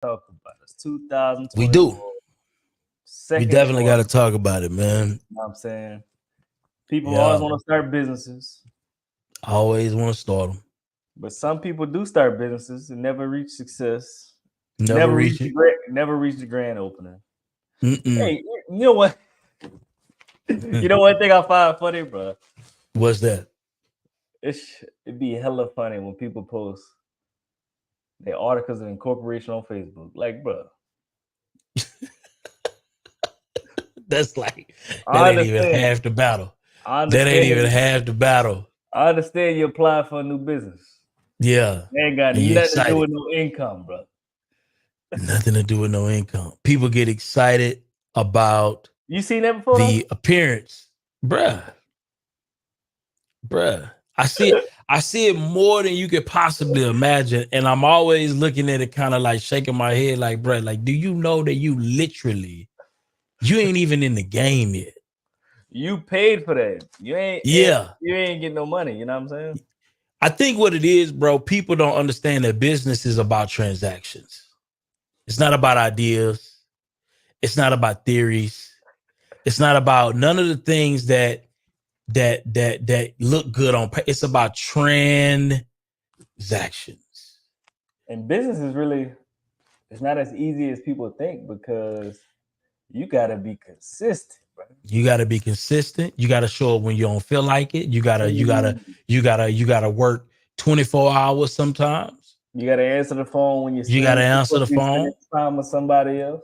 Talk about it. It's We do. 2024. We Second definitely got quarter. to talk about it, man. You know what I'm saying? People always Yeah. want to start businesses, I always want to start them. but some people do start businesses and never reach success. Never reach it. Never reach the grand opening. Mm-mm. Hey, you know what? You know one thing I find funny, bro? What's that? It'd be hella funny when people post their articles of incorporation on Facebook. Like, bro, That's like, that I ain't even understand. half the battle. I That ain't even understand. half the battle. I understand you apply for a new business. Yeah. It ain't got And you nothing to do excited. with no income, bro. Nothing to do with no income. People get excited about You seen that before though? the appearance. Bruh. Bruh. I see it more than you could possibly imagine. And I'm always looking at it kind of like shaking my head like, bruh, like, do you know that you ain't even in the game yet? You paid for that. You ain't Yeah. you ain't getting no money. You know what I'm saying? I think what it is, bro, people don't understand that business is about transactions. It's not about ideas. It's not about theories. It's not about none of the things that look good on paper. It's about transactions. And business is really it's not as easy as people think because you gotta be consistent, bro. You got to be consistent. You got to show up when you don't feel like it. Mhm. You gotta work 24 hours sometimes. You gotta answer the phone when You got to you're answer supposed the to be spending phone. time with somebody else.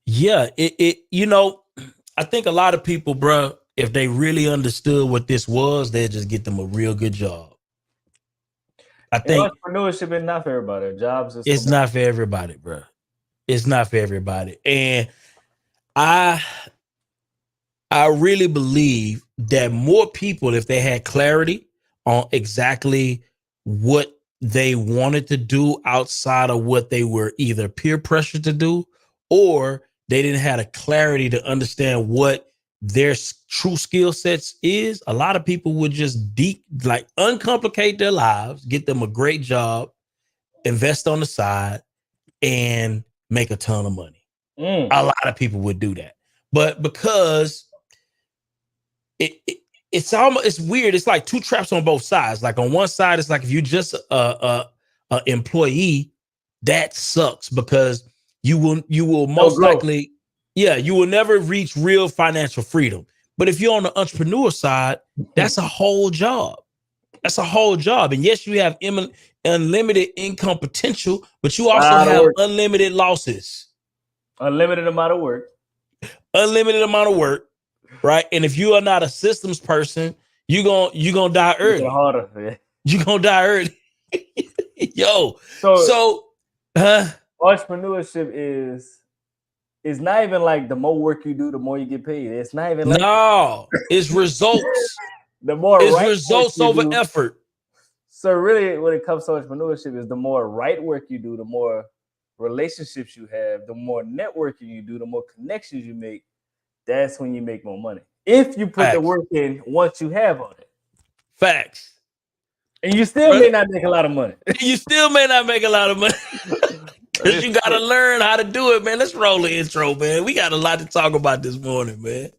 Yeah, I think a lot of people, bro, if they really understood what this was, they'd just get them a real good job. I And think entrepreneurship is not for everybody. Jobs is for it's most. not for everybody, bro. It's not for everybody. And I I really believe that more people, if they had clarity on exactly what they wanted to do outside of what they were either peer pressured to do, or they didn't have a clarity to understand what their true skill sets is, a lot of people would just like uncomplicate their lives, get them a great job, invest on the side, and make a ton of money. Mm. A lot of people would do that. But because it, it it's weird. It's like two traps on both sides. Like on one side, it's like if you just a employee, that sucks because you will No most growth. likely, yeah, you will never reach real financial freedom. But if you're on the entrepreneur side, that's a whole job. That's a whole job. And yes, you have unlimited income potential, but you also Lot of have work. unlimited losses, Unlimited amount of work. unlimited amount of work, right? And if you are not a systems person, you gonna die Make it early. harder. Yeah. You're gonna die early. Yo, So so huh? entrepreneurship is not even like the more work you do, the more you get paid. It's not even like No, it's results. the more It's right work results you over do. effort. So really, when it comes to entrepreneurship, is the more right work you do, the more relationships you have, the more networking you do, the more connections you make. That's when you make more money. If you put the Facts. work in once you have on it, Facts. and you still may Brother, not make a lot of money. you still may not make a lot of money. Cause you gotta learn how to do it, man. Let's roll the intro, man. We got a lot to talk about this morning, man.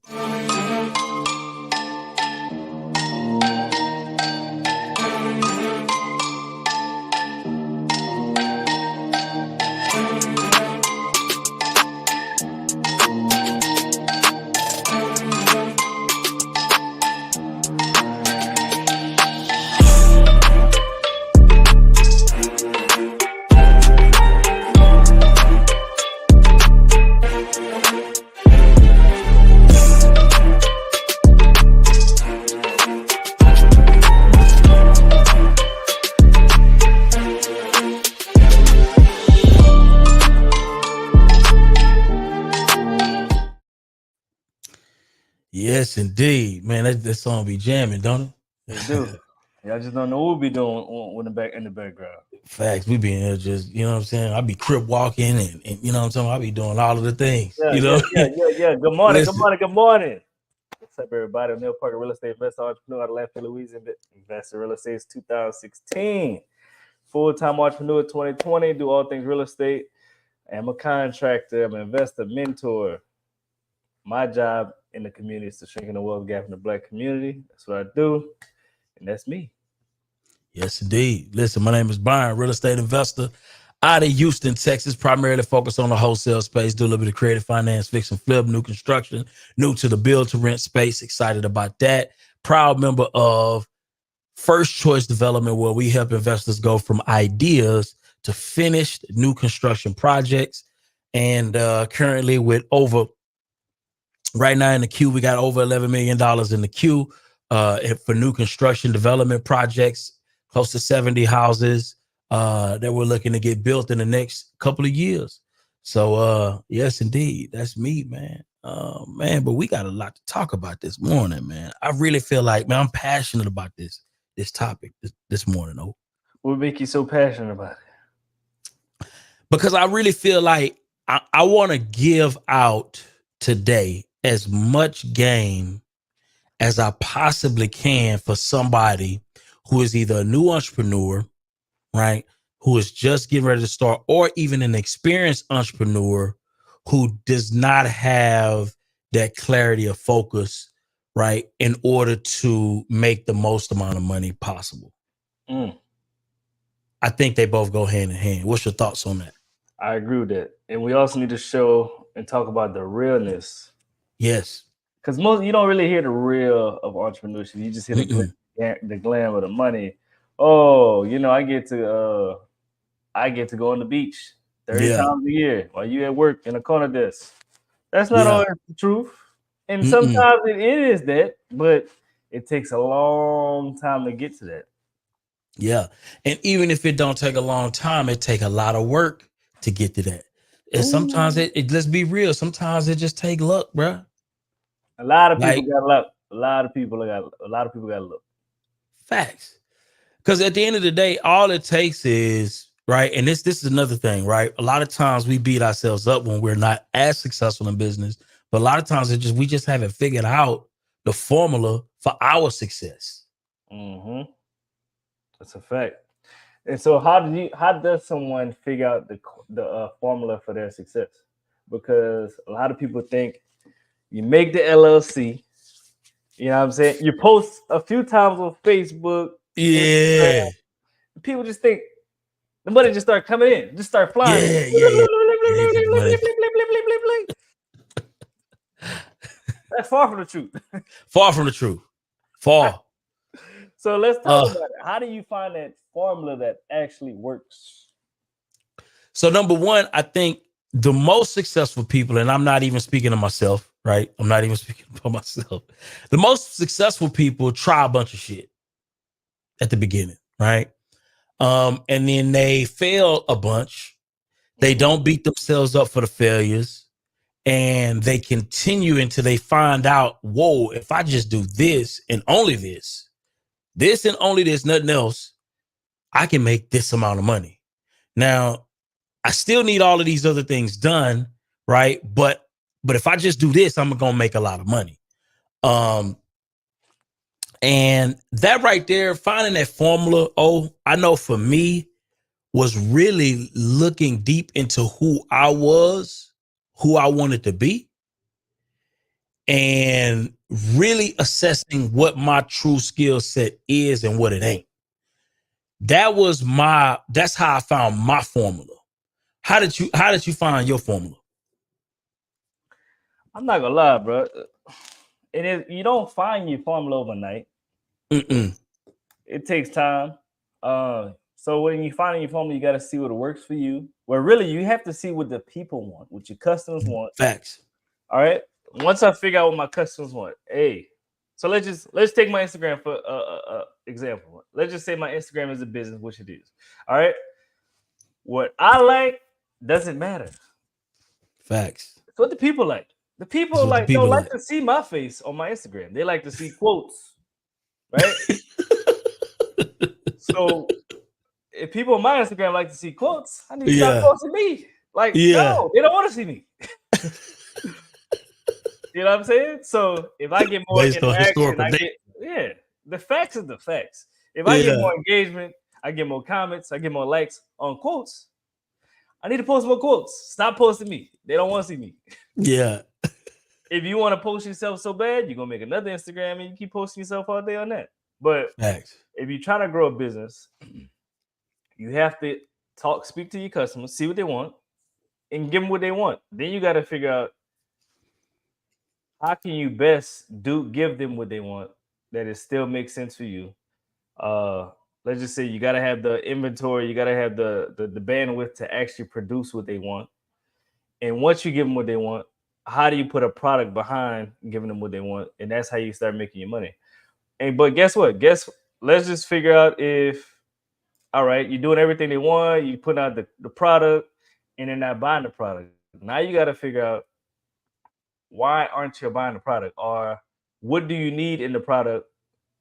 Yes, indeed, man. That song be jamming, don't They it? do. Y'all just don't know what we be doing in the background. Facts. We be in here just, you know what I'm saying? I be crip walking and you know what I'm saying? I be doing all of the things, Yeah, you yeah, know? yeah, yeah, yeah. Good morning, good Listen, morning, good morning. What's up, everybody? I'm Neil Parker, real estate investor, entrepreneur out of Lafayette, Louisiana. Investor real estate is 2016. Full-time entrepreneur 2020. Do all things real estate. I'm a contractor. I'm an investor, mentor. My job in the community is to shrink the wealth gap in the Black community. That's what I do, and that's me. Yes, indeed. Listen, my name is Byron, real estate investor out of Houston, Texas, primarily focused on the wholesale space, do a little bit of creative finance, fix and flip, new construction, new to the build to rent space. Excited about that. Proud member of First Choice Development, where we help investors go from ideas to finished new construction projects. And currently, with over right now in the queue, we got over $11 million in the queue for new construction development projects, close to 70 houses that we're looking to get built in the next couple of years. So, yes, indeed, that's me, man. Man, but we got a lot to talk about this morning, man. I really feel like, man, I'm passionate about this topic this morning, though. What make you so passionate about it? Because I really feel like I want to give out today as much game as I possibly can for somebody who is either a new entrepreneur, right, who is just getting ready to start, or even an experienced entrepreneur who does not have that clarity of focus, right, in order to make the most amount of money possible. Mm, I think they both go hand in hand. What's your thoughts on that? I agree with that, and we also need to show and talk about the realness, Yes. because most you don't really hear the real of entrepreneurship. You just hear Mm-mm. the glam of the money. Oh, I get to go on the beach 30 Yeah. times a year while you at work in a corner desk. That's not Yeah. always the truth. And Mm-mm. sometimes it is that, but it takes a long time to get to that. Yeah. And even if it don't take a long time, it take a lot of work to get to that. And sometimes Ooh. let's be real, sometimes it just take luck, bro. A lot of people Like got luck. A lot of people got luck. facts. Because at the end of the day, all it takes is right. And this is another thing, right? A lot of times we beat ourselves up when we're not as successful in business, but a lot of times we just haven't figured out the formula for our success. Hmm. That's a fact. And so, how does someone figure out the formula for their success? Because a lot of people think you make the LLC. You know what I'm saying? You post a few times on Facebook, Instagram. Yeah. People just think the money just start coming in, just start flying in. Yeah. Yeah. Yeah. Yeah. They just money That's far from the truth. far from the truth. Far. So let's talk Uh about it. How do you find that formula that actually works? So number one, I think the most successful people, and I'm not even speaking of myself, right? I'm not even speaking for myself. The most successful people try a bunch of shit at the beginning, right? And then they fail a bunch. They Mm-hmm. don't beat themselves up for the failures, and they continue until they find out, whoa, if I just do this and only this and only this, nothing else, I can make this amount of money. Now, I still need all of these other things done, right? But if I just do this, I'm gonna make a lot of money. Um, and that right there, finding that formula, I know for me was really looking deep into who I was, who I wanted to be, and really assessing what my true skill set is and what it ain't. That's how I found my formula. How did you find your formula? I'm not gonna lie, bro. It is you don't find your formula overnight. Mm-mm. It takes time. So when you find your formula, you got to see what works for you. Well, really, you have to see what the people want, what your customers want. Facts. All right. Once I figure out what my customers want, hey, so let's take my Instagram for example. Let's just say my Instagram is a business, which it is. All right. What I like doesn't matter. Facts. It's what the people like. The That's people what the like don't people like like. to see my face on my Instagram. They like to see quotes, right? So if people on my Instagram like to see quotes, I need to stop Yeah. posting me. Like, Yeah. no, they don't want to see me. You know what I'm saying? So if I get more Based on interaction, historical I data. get the facts is the facts. If I get Yeah. more engagement, I get more comments, I get more likes on quotes. I need to post more quotes. Stop posting me. They don't want to see me. Yeah. If you want to post yourself so bad, you're gonna make another Instagram and you keep posting yourself all day on that. But Facts. if you're trying to grow a business, you have to speak to your customers, see what they want, and give them what they want. Then you got to figure out how can you best give them what they want that it still makes sense for you. Uh, let's just say you got to have the inventory, you got to have the bandwidth to actually produce what they want. And once you give them what they want, how do you put a product behind giving them what they want? And that's how you start making your money. And but guess what? Let's just figure out if all right, you're doing everything they want, you put out the product, and they're not buying the product. Now you got to figure out why aren't you buying the product, or what do you need in the product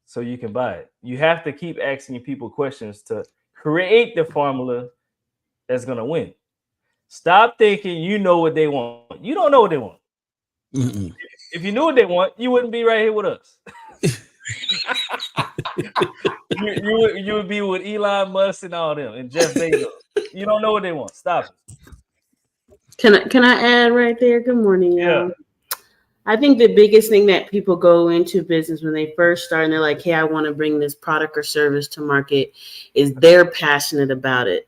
so you can buy it. You have to keep asking people questions to create the formula that's gonna win. Stop thinking you know what they want. You don't know what they want. Mm-mm. If you knew what they want, you wouldn't be right here with us. You would be with Elon Musk and all them and Jeff Bezos. You don't know what they want. Stop it. Can I add right there? Good morning, Yeah. y'all. I think the biggest thing that people go into business when they first start and they're like, hey, I want to bring this product or service to market, is they're passionate about it.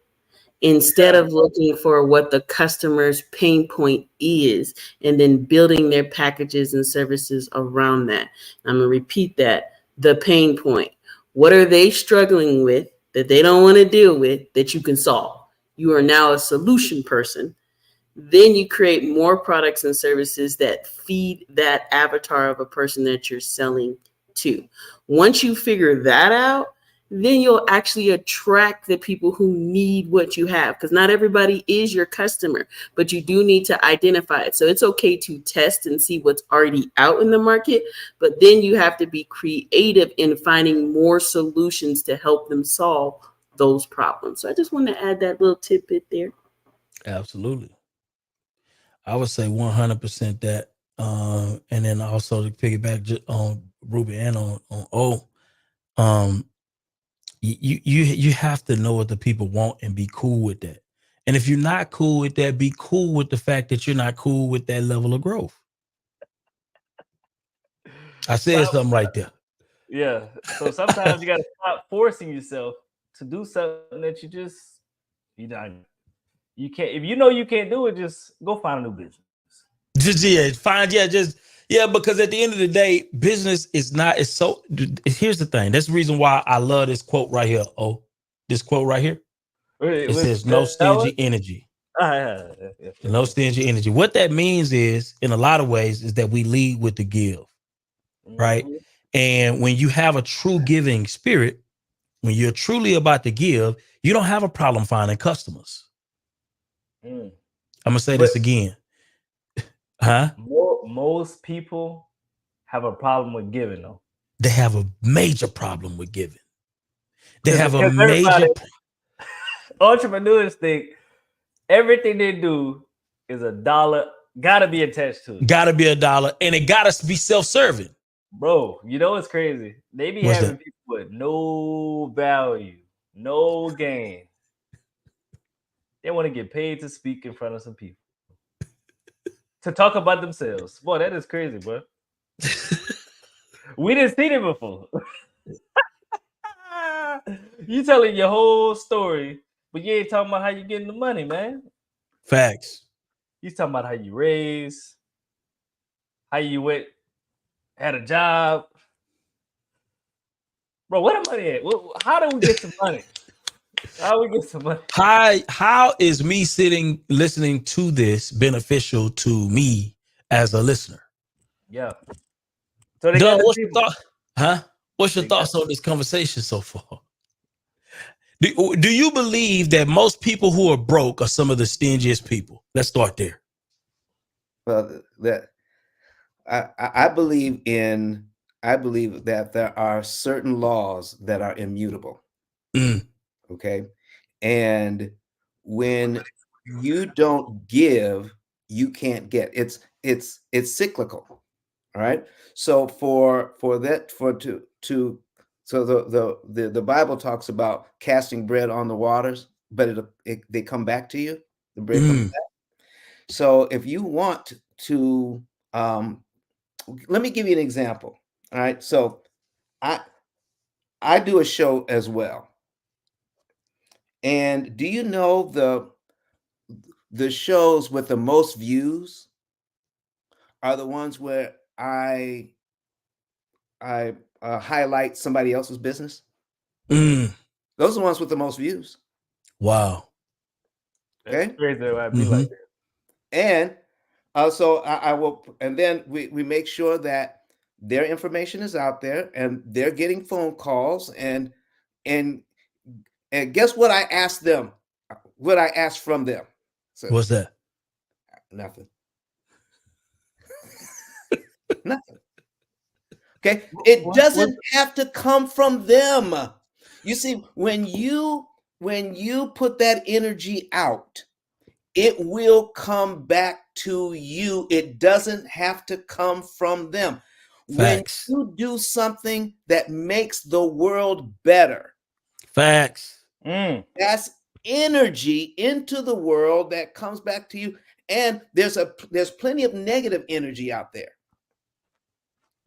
Instead Yeah. of looking for what the customer's pain point is and then building their packages and services around that. I'm going to repeat that. The pain point. What are they struggling with that they don't want to deal with that you can solve? You are now a solution person. Then you create more products and services that feed that avatar of a person that you're selling to. Once you figure that out, then you'll actually attract the people who need what you have, because not everybody is your customer, but you do need to identify it. So it's okay to test and see what's already out in the market, but then you have to be creative in finding more solutions to help them solve those problems. So I just want to add that little tidbit there. Absolutely. I would say 100% that. And then also to piggyback on Ruby and on O, um, you have to know what the people want and be cool with that. And if you're not cool with that, be cool with the fact that you're not cool with that level of growth. I said something right there. Yeah. So sometimes you gotta stop forcing yourself to do something that you not you can't. If you know you can't do it, just go find a new business. Just because at the end of the day, business is not. It's so. Here's the thing. That's the reason why I love this quote right here. Oh, this quote right here. It Which says, that "No one? stingy energy." Yeah. No stingy energy. What that means is, in a lot of ways, is that we lead with the give, right? Mhm. And when you have a true giving spirit, when you're truly about to give, you don't have a problem finding customers. Mm. I'm gonna say But this again, huh? most people have a problem with giving though, They have a major problem with giving. They because have a everybody major entrepreneurs think everything they do is a dollar gotta be attached to it. gotta be a dollar, and it gotta be self-serving. Bro, you know what's crazy? They be What's having that? people with no value, no gain. They want to get paid to speak in front of some people, to talk about themselves. Boy, that is crazy, bro. We didn't see it before. You telling your whole story, but you ain't talking about how you getting the money, man. Facts. You talking about how you raised, how you went, had a job. Bro, where the money at? How do we get some money? How do we get some money? How is me sitting listening to this beneficial to me as a listener? Yeah. So they got Doug, the what's your people. thought? Huh? What's your They got thoughts on this conversation so far? Do you believe that most people who are broke are some of the stingiest people? Let's start there. Well, that I believe in. I believe that there are certain laws that are immutable. Mm, Okay, and when you don't give, you can't get. It's cyclical. All right. So for that for to so the Bible talks about casting bread on the waters, but they come back to you. the brick on the back. So if you want to, let me give you an example. All right. So I do a show as well. And do you know the shows with the most views are the ones where I highlight somebody else's business? Mm. Those are the ones with the most views. Wow. That's Okay. crazy that I'd be like that. And so I will, and then we make sure that their information is out there and they're getting phone calls and guess what I asked them? What I asked from them? So What's that? nothing. Nothing. Okay. It doesn't have to come from them. You see, when you put that energy out, it will come back to you. It doesn't have to come from them. Facts. When you do something that makes the world better, Facts. that's energy into the world that comes back to you. And there's plenty of negative energy out there.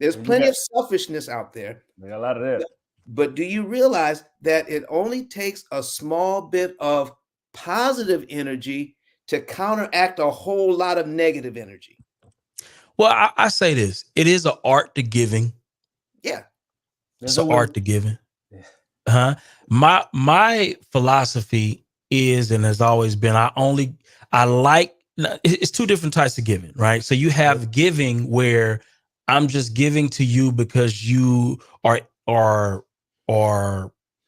There's plenty of selfishness out there. There's a lot of that. But do you realize that it only takes a small bit of positive energy to counteract a whole lot of negative energy? Well, I say this. It is an art to giving. Yeah. It's an art to giving. My philosophy is and has always been it's two different types of giving, right? So you have giving where I'm just giving to you because you are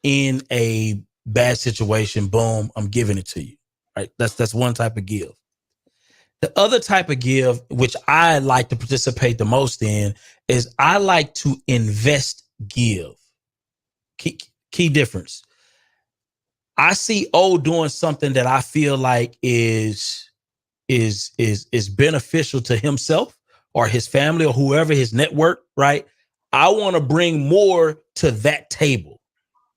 in a bad situation. Boom, I'm giving it to you. Right? That's one type of give. The other type of give, which I like to participate the most in, is I like to invest give. Key difference. I see O doing something that I feel like is beneficial to himself or his family or whoever, his network, right? I want to bring more to that table.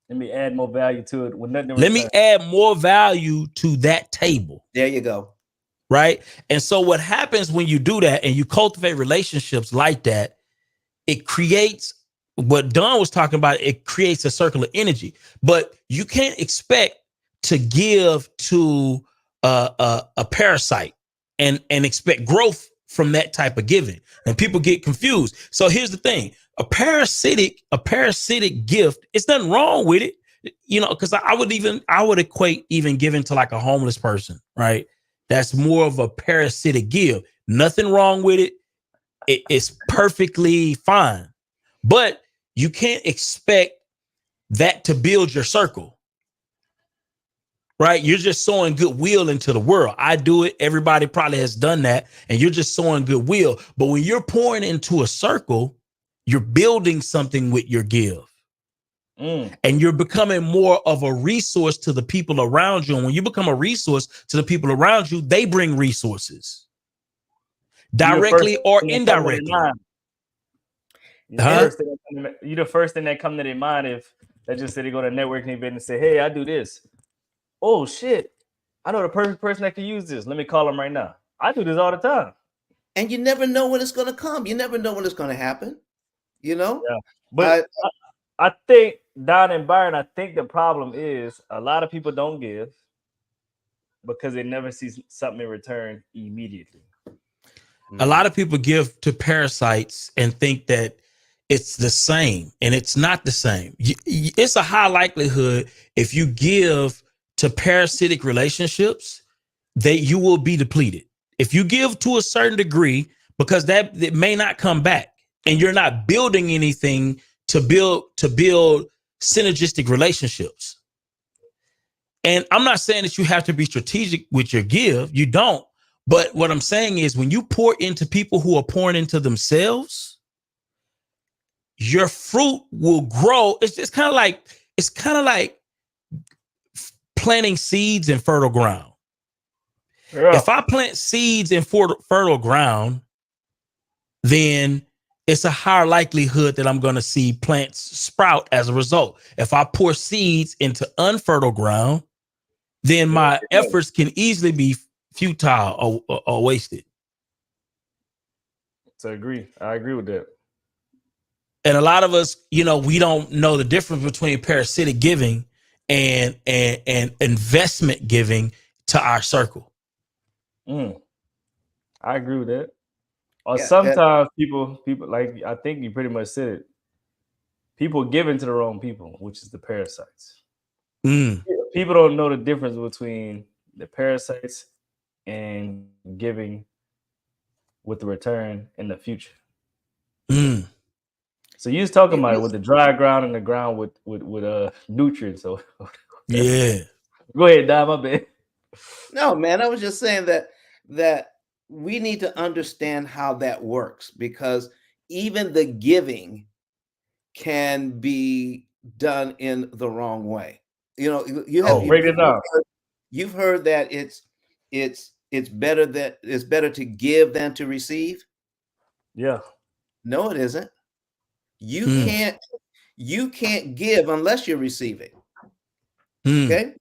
Let me add more value to it with nothing. Let me add more value to that table. There you go. Right. And so what happens when you do that and you cultivate relationships like that, it creates what Don was talking about. It creates a circle of energy, but you can't expect to give to a parasite and expect growth from that type of giving. And people get confused. So here's the thing. A parasitic gift, it's nothing wrong with it. You know, because I would equate even giving to like a homeless person, right? That's more of a parasitic give. Nothing wrong with it. It's perfectly fine. But you can't expect that to build your circle, right? You're just sowing goodwill into the world. I do it. Everybody probably has done that. And you're just sowing goodwill. But when you're pouring into a circle, you're building something with your give. And you're becoming more of a resource to the people around you. And when you become a resource to the people around you, they bring resources directly or indirectly. You're the first thing that come to their mind if they just say they go to a networking event and say, hey, I do this. Oh, shit. I know the perfect person that can use this. Let me call them right now. I do this all the time. And you never know when it's going to come. You never know when it's going to happen. You know? Yeah. But I think, Don and Byron, I think the problem is a lot of people don't give because they never see something in return immediately. A lot of people give to parasites and think that it's the same, and it's not the same. It's a high likelihood if you give to parasitic relationships that you will be depleted. If you give to a certain degree, because that it may not come back, and you're not building anything to build synergistic relationships. And I'm not saying that you have to be strategic with your give. You don't. But what I'm saying is when you pour into people who are pouring into themselves, your fruit will grow. It's kind of like planting seeds in fertile ground. Yeah. If I plant seeds in fertile ground, then it's a higher likelihood that I'm going to see plants sprout as a result. If I pour seeds into unfertile ground, then my efforts can easily be futile or wasted. I agree with that. And a lot of us, you know, we don't know the difference between parasitic giving and investment giving to our circle. I agree with that. Or Yeah, sometimes people like, I think you pretty much said it. People give into the wrong people, which is the parasites. People don't know the difference between the parasites and giving with the return in the future. So you was talking about it with the dry ground and the ground with nutrients. So Yeah. Go ahead, Dom, my bad. No, man, I was just saying that we need to understand how that works, because even the giving can be done in the wrong way. You know, Break it down. you've heard that it's better to give than to receive. Yeah. No, it isn't. You can't give unless you're receiving. Okay.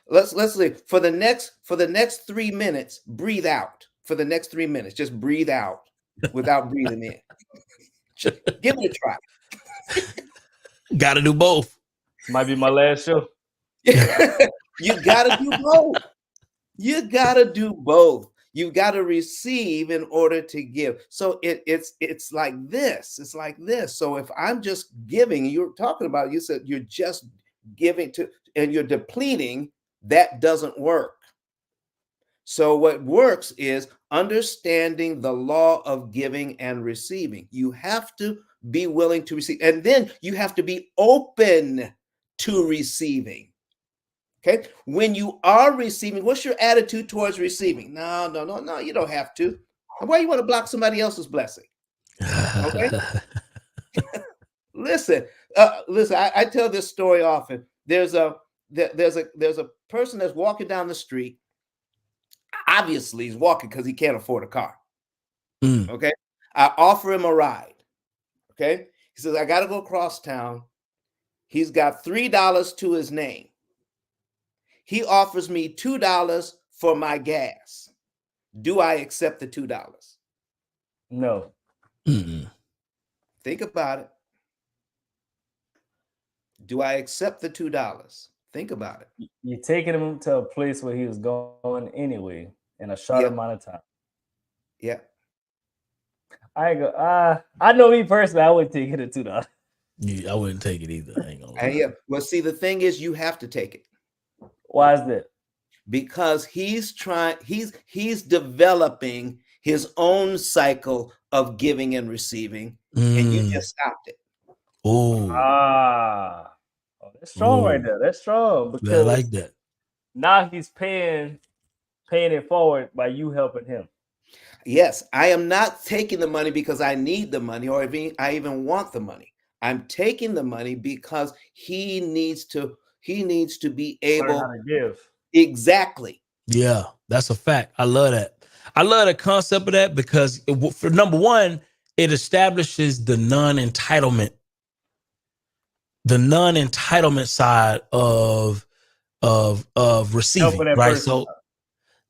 Let's see. For the next 3 minutes, breathe out. For the next 3 minutes, just breathe out without breathing in. Just give it a try. Got to do both. This might be my last show. You got to do both. You got to do both. You got to receive in order to give. So it's like this. It's like this. So if I'm just giving, you're talking about, you said you're just giving to, and you're depleting, that doesn't work. So what works is understanding the law of giving and receiving. You have to be willing to receive, and then you have to be open to receiving. Okay. When you are receiving, what's your attitude towards receiving? No, you don't have to. Why you want to block somebody else's blessing? Okay. Listen, I tell this story often. There's a person that's walking down the street. Obviously, he's walking because he can't afford a car. Okay. I offer him a ride. Okay. He says, I got to go across town. He's got $3 to his name. He offers me $2 for my gas. Do I accept the $2? No. Think about it. Do I accept the $2? Think about it. You're taking him to a place where he was going anyway in a short amount of time. Yeah. I know me personally, I wouldn't take it at $2. Yeah, I wouldn't take it either. I ain't gonna lie. And yeah. Well, see, the thing is, you have to take it. Why is that? Because he's developing his own cycle of giving and receiving, and you just stopped it. That's strong right there. That's strong, because I like that. Now he's paying it forward by you helping him. Yes, I am not taking the money because I need the money, or I even want the money. I'm taking the money because he needs to be able Learn how to give. Exactly. Yeah, that's a fact. I love that. I love the concept of that, because for number one, it establishes the non-entitlement side of receiving, right? So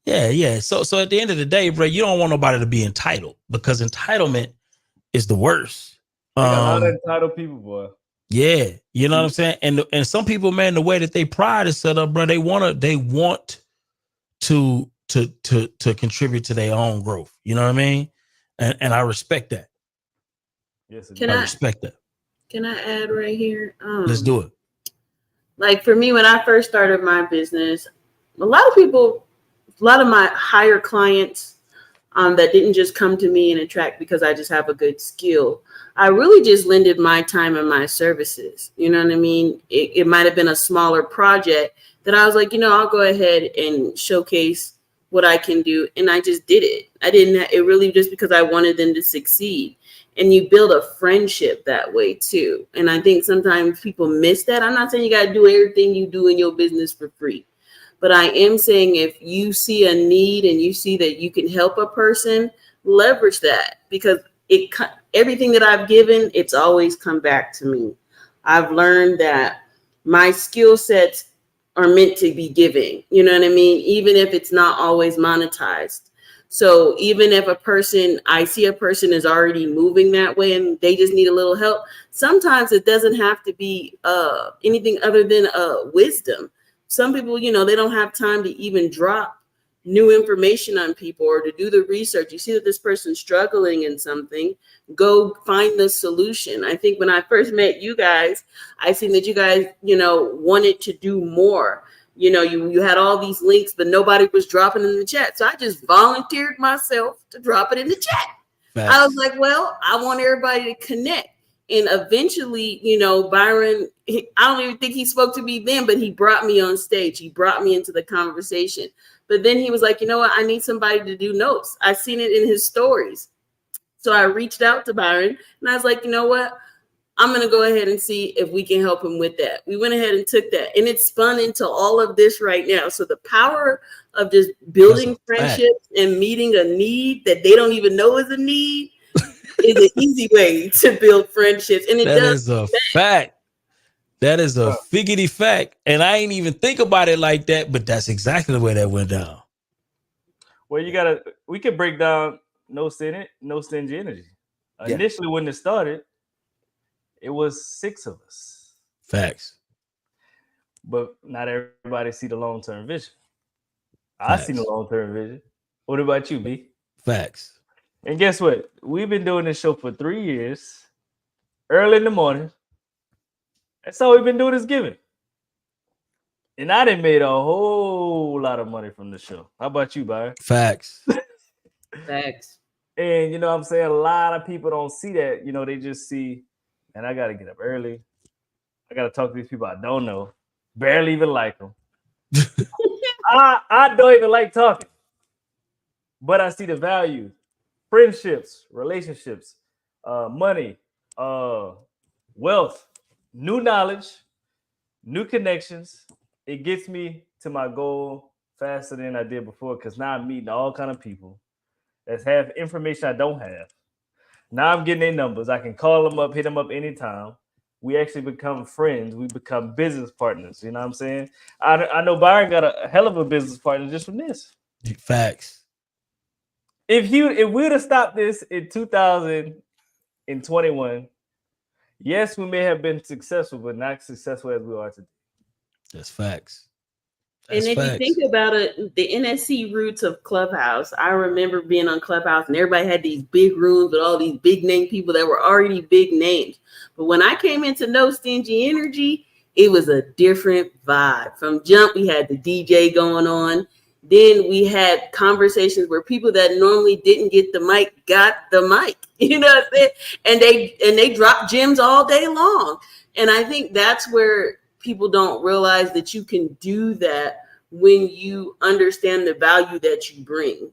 yeah. So at the end of the day, bro, you don't want nobody to be entitled, because entitlement is the worst. A lot of entitled people, boy. Yeah, you know what I'm saying? And some people, man, the way that they pride is set up, bro, they want to contribute to their own growth. You know what I mean? And I respect that. Yes, I respect that. Can I add right here? Let's do it. Like for me, when I first started my business, a lot of my higher clients that didn't just come to me and attract because I just have a good skill. I really just lended my time and my services. You know what I mean? It might have been a smaller project that I was like, I'll go ahead and showcase what I can do. And I just did it. It really just because I wanted them to succeed. And you build a friendship that way too. And I think sometimes people miss that. I'm not saying you got to do everything you do in your business for free. But I am saying if you see a need and you see that you can help a person, leverage that, because everything that I've given, it's always come back to me. I've learned that my skill sets are meant to be giving. You know what I mean? Even if it's not always monetized. So even if I see a person is already moving that way and they just need a little help, sometimes it doesn't have to be anything other than wisdom. Some people, they don't have time to even drop new information on people or to do the research. You see that this person's struggling in something, go find the solution. I think when I first met you guys, I seen that you guys, wanted to do more. You had all these links, but nobody was dropping in the chat. So I just volunteered myself to drop it in the chat. Facts. I was like, well, I want everybody to connect. And eventually, Byron, I don't even think he spoke to me then, but he brought me on stage. He brought me into the conversation. But then he was like, you know what? I need somebody to do notes. I seen it in his stories. So I reached out to Byron and I was like, you know what? I'm going to go ahead and see if we can help him with that. We went ahead and took that, and it spun into all of this right now. So the power of just building friendships and meeting a need that they don't even know is a need is an easy way to build friendships. And that is a fact. That is a figgity fact. And I ain't even think about it like that, but that's exactly the way that went down. Well, we could break down No Stingy Energy. Yeah. Initially, when it started, it was 6 of us. Facts. But not everybody see the long-term vision. I see the long-term vision. What about you, B? Facts. And guess what? We've been doing this show for 3 years, early in the morning. That's all we've been doing is giving. And I done made a whole lot of money from the show. How about you, Byron? Facts. Facts. And you know what I'm saying? A lot of people don't see that. They just see, and I got to get up early. I got to talk to these people I don't know. Barely even like them. I don't even like talking. But I see the value. Friendships, relationships, money, wealth, new knowledge, new connections. It gets me to my goal faster than I did before because now I'm meeting all kind of people that have information I don't have. Now I'm getting their numbers. I can call them up, hit them up anytime. We actually become friends. We become business partners. You know what I'm saying? I know Byron got a hell of a business partner just from this. Facts. If we would have stopped this in 2021, yes, we may have been successful, but not successful as we are today. That's facts. And if you think about it, the NSC roots of Clubhouse, I remember being on Clubhouse and everybody had these big rooms with all these big name people that were already big names. But when I came into No Stingy Energy, it was a different vibe. From jump, we had the DJ going on. Then we had conversations where people that normally didn't get the mic got the mic. You know what I'm saying? And they dropped gems all day long. And I think that's where people don't realize that you can do that when you understand the value that you bring.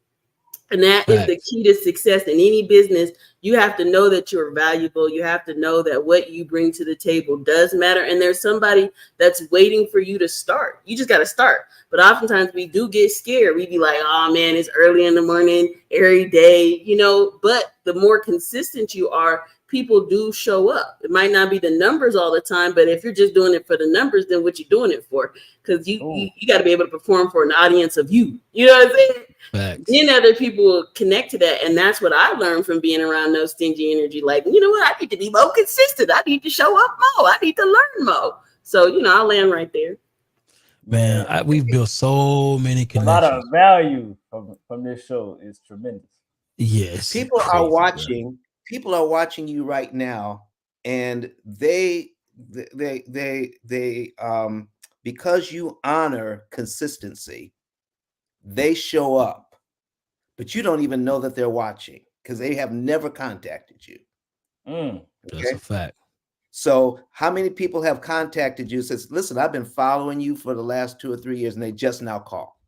And that is the key to success in any business. You have to know that you're valuable. You have to know that what you bring to the table does matter. And there's somebody that's waiting for you to start. You just got to start. But oftentimes we do get scared. We be like, oh man, it's early in the morning, every day, but the more consistent you are, people do show up. It might not be the numbers all the time, but if you're just doing it for the numbers, then what you doing it for? Because you got to be able to perform for an audience of you. You know what I'm saying? Facts. Then other people will connect to that. And that's what I learned from being around No Stingy Energy. Like, you know what? I need to be more consistent. I need to show up more. I need to learn more. So, I'll land right there. Man, we've built so many connections. A lot of value from this show is tremendous. Yes. People are watching. Man. People are watching you right now, and they because you honor consistency, they show up, but you don't even know that they're watching because they have never contacted you. Okay? That's a fact. So how many people have contacted you, says, listen, I've been following you for the last 2 or 3 years, and they just now call?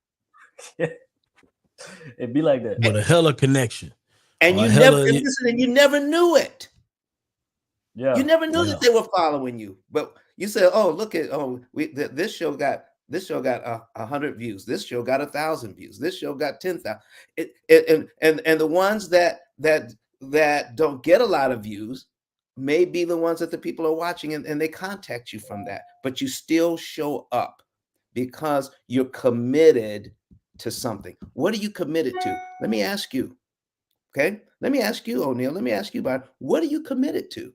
It'd be like that. With a hell of connection. And you never knew it. Yeah. You never knew that they were following you. But you said, oh, look at, this show got 100 views. This show got 1,000 views. This show got 10,000. And the ones that don't get a lot of views may be the ones that the people are watching, and they contact you from that. But you still show up because you're committed to something. What are you committed to? Let me ask you. Okay. Let me ask you, O'Neal. Let me ask you, Byron. What are you committed to?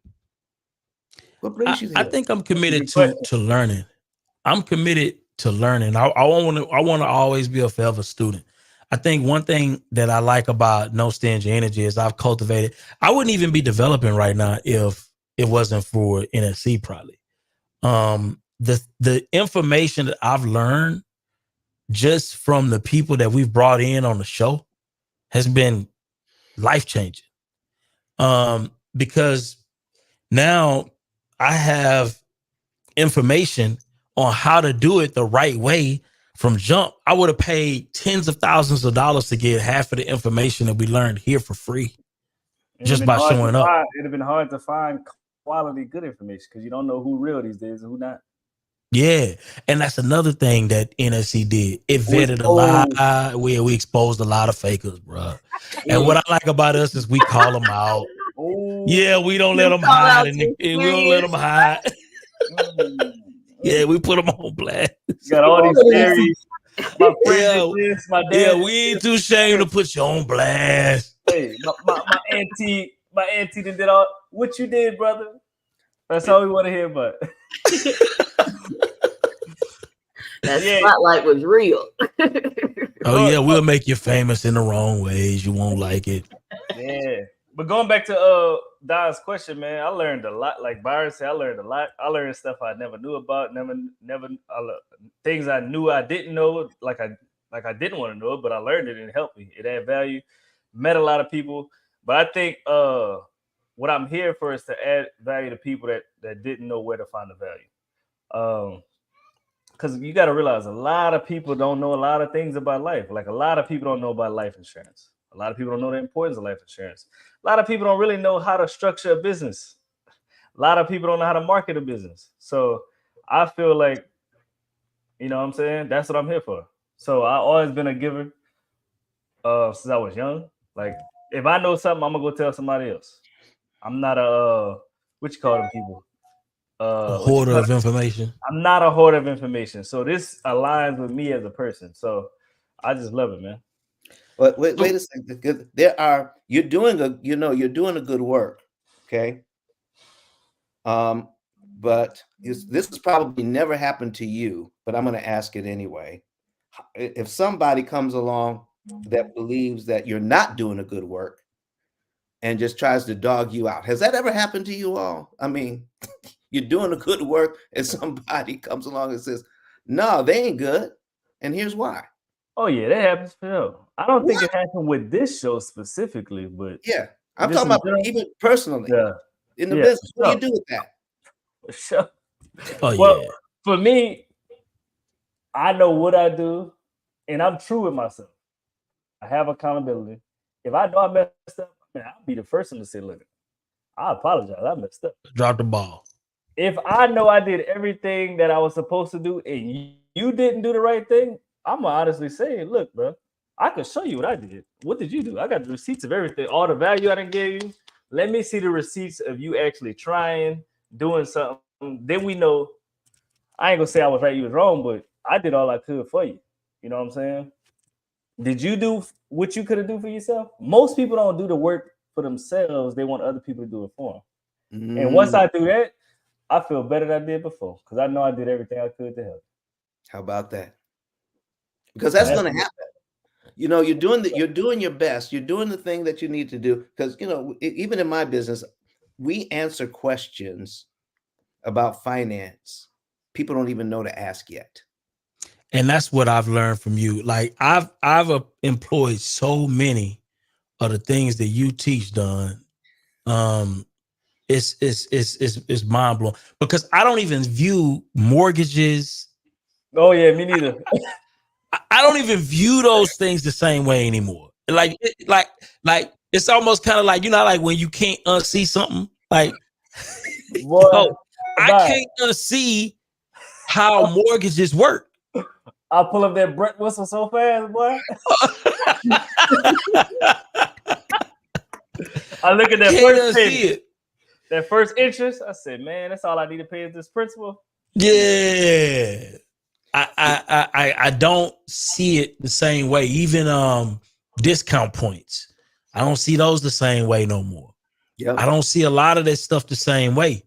What brings you I here? think I'm That's a committed good question. to learning. I'm committed to learning. I want to always be a forever student. I think one thing that I like about No Stingy Energy is I've cultivated. I wouldn't even be developing right now if it wasn't for NSC probably. The information that I've learned just from the people that we've brought in on the show has been life changing. Because now I have information on how to do it the right way from jump. I would have paid tens of thousands of dollars to get half of the information that we learned here for free It'd have just been by hard to showing up. find. It'd have been hard to find quality good information because you don't know who real these days and who not. Yeah. And that's another thing that NSC did. It Who vetted a lot. exposed? We exposed a lot of fakers, bro. And Mm. what I like about us is we call them out. Yeah, Oh. we don't let Them them call hide. outs We don't let them experience. hide. Mm. Yeah, we put them on blast. Got all these theories. My friend did Yeah, this. My yeah, dad. we ain't too ashamed to put you on blast. Hey, my auntie did all what you did, brother. That's all we want to hear about. That Yeah, spotlight was real. Oh yeah, we'll make you famous in the wrong ways. You won't like it. yeah. But going back to Don's question, man, I learned a lot. Like Byron said, I learned a lot. I learned stuff I never knew about. Things I knew I didn't know. Like I didn't want to know it, but I learned it and it helped me. It had value. Met a lot of people, but I think what I'm here for is to add value to people that didn't know where to find the value. Because you got to realize a lot of people don't know a lot of things about life. Like a lot of people don't know about life insurance. A lot of people don't know the importance of life insurance. A lot of people don't really know how to structure a business. A lot of people don't know how to market a business. So I feel like, you know what I'm saying? That's what I'm here for. So I've always been a giver since I was young. Like if I know something, I'm gonna go tell somebody else. I'm not a what you call them people? A What you hoarder call of information. I'm not a hoarder of information. So this aligns with me as a person. So I just love it, man. But wait a second. Because you're doing a good work. Okay. But this has probably never happened to you, but I'm going to ask it anyway. If somebody comes along that believes that you're not doing a good work and just tries to dog you out, has that ever happened to you all? I mean, you're doing a good work and somebody comes along and says, no, they ain't good. And here's why. Oh yeah, that happens for sure. I don't think What? it happened with this show specifically, but Yeah. I'm just talking in about general. even personally Yeah, in the yeah, business. for What do sure. you do with that? For sure. Oh Well, yeah. for me, I know what I do, and I'm true with myself. I have accountability. If I know I messed up, man, I'll be the first one to say, "Look, I apologize. I messed up." Drop the ball. If I know I did everything that I was supposed to do and you didn't do the right thing, I'm gonna honestly say, look, bro, I can show you what I did. What did you do? I got the receipts of everything, all the value I done gave you. Let me see the receipts of you actually trying, doing something. Then we know. I ain't gonna say I was right, you was wrong, but I did all I could for you. You know what I'm saying? Did you do what you could have do for yourself? Most people don't do the work for themselves. They want other people to do it for them. And once I do that, I feel better than I did before because I know I did everything I could to help. How about that? Because that's going to happen. You know, you're doing your best. You're doing the thing that you need to do. Because, you know, even in my business, we answer questions about finance. People don't even know to ask yet. And that's what I've learned from you. Like I've employed so many of the things that you teach, Don. It's mind blowing because I don't even view mortgages. Oh yeah, me neither. I don't even view those things the same way anymore. Like it's almost kind of like, you know, like when you can't unsee something. Like, Boy, I can't unsee how mortgages work. I'll pull up that Brett whistle so fast, boy. I look at that first payment, that first interest. I said, man, that's all I need to pay is this principal. Yeah. I don't see it the same way. Even discount points, I don't see those the same way no more. Yep. I don't see a lot of that stuff the same way.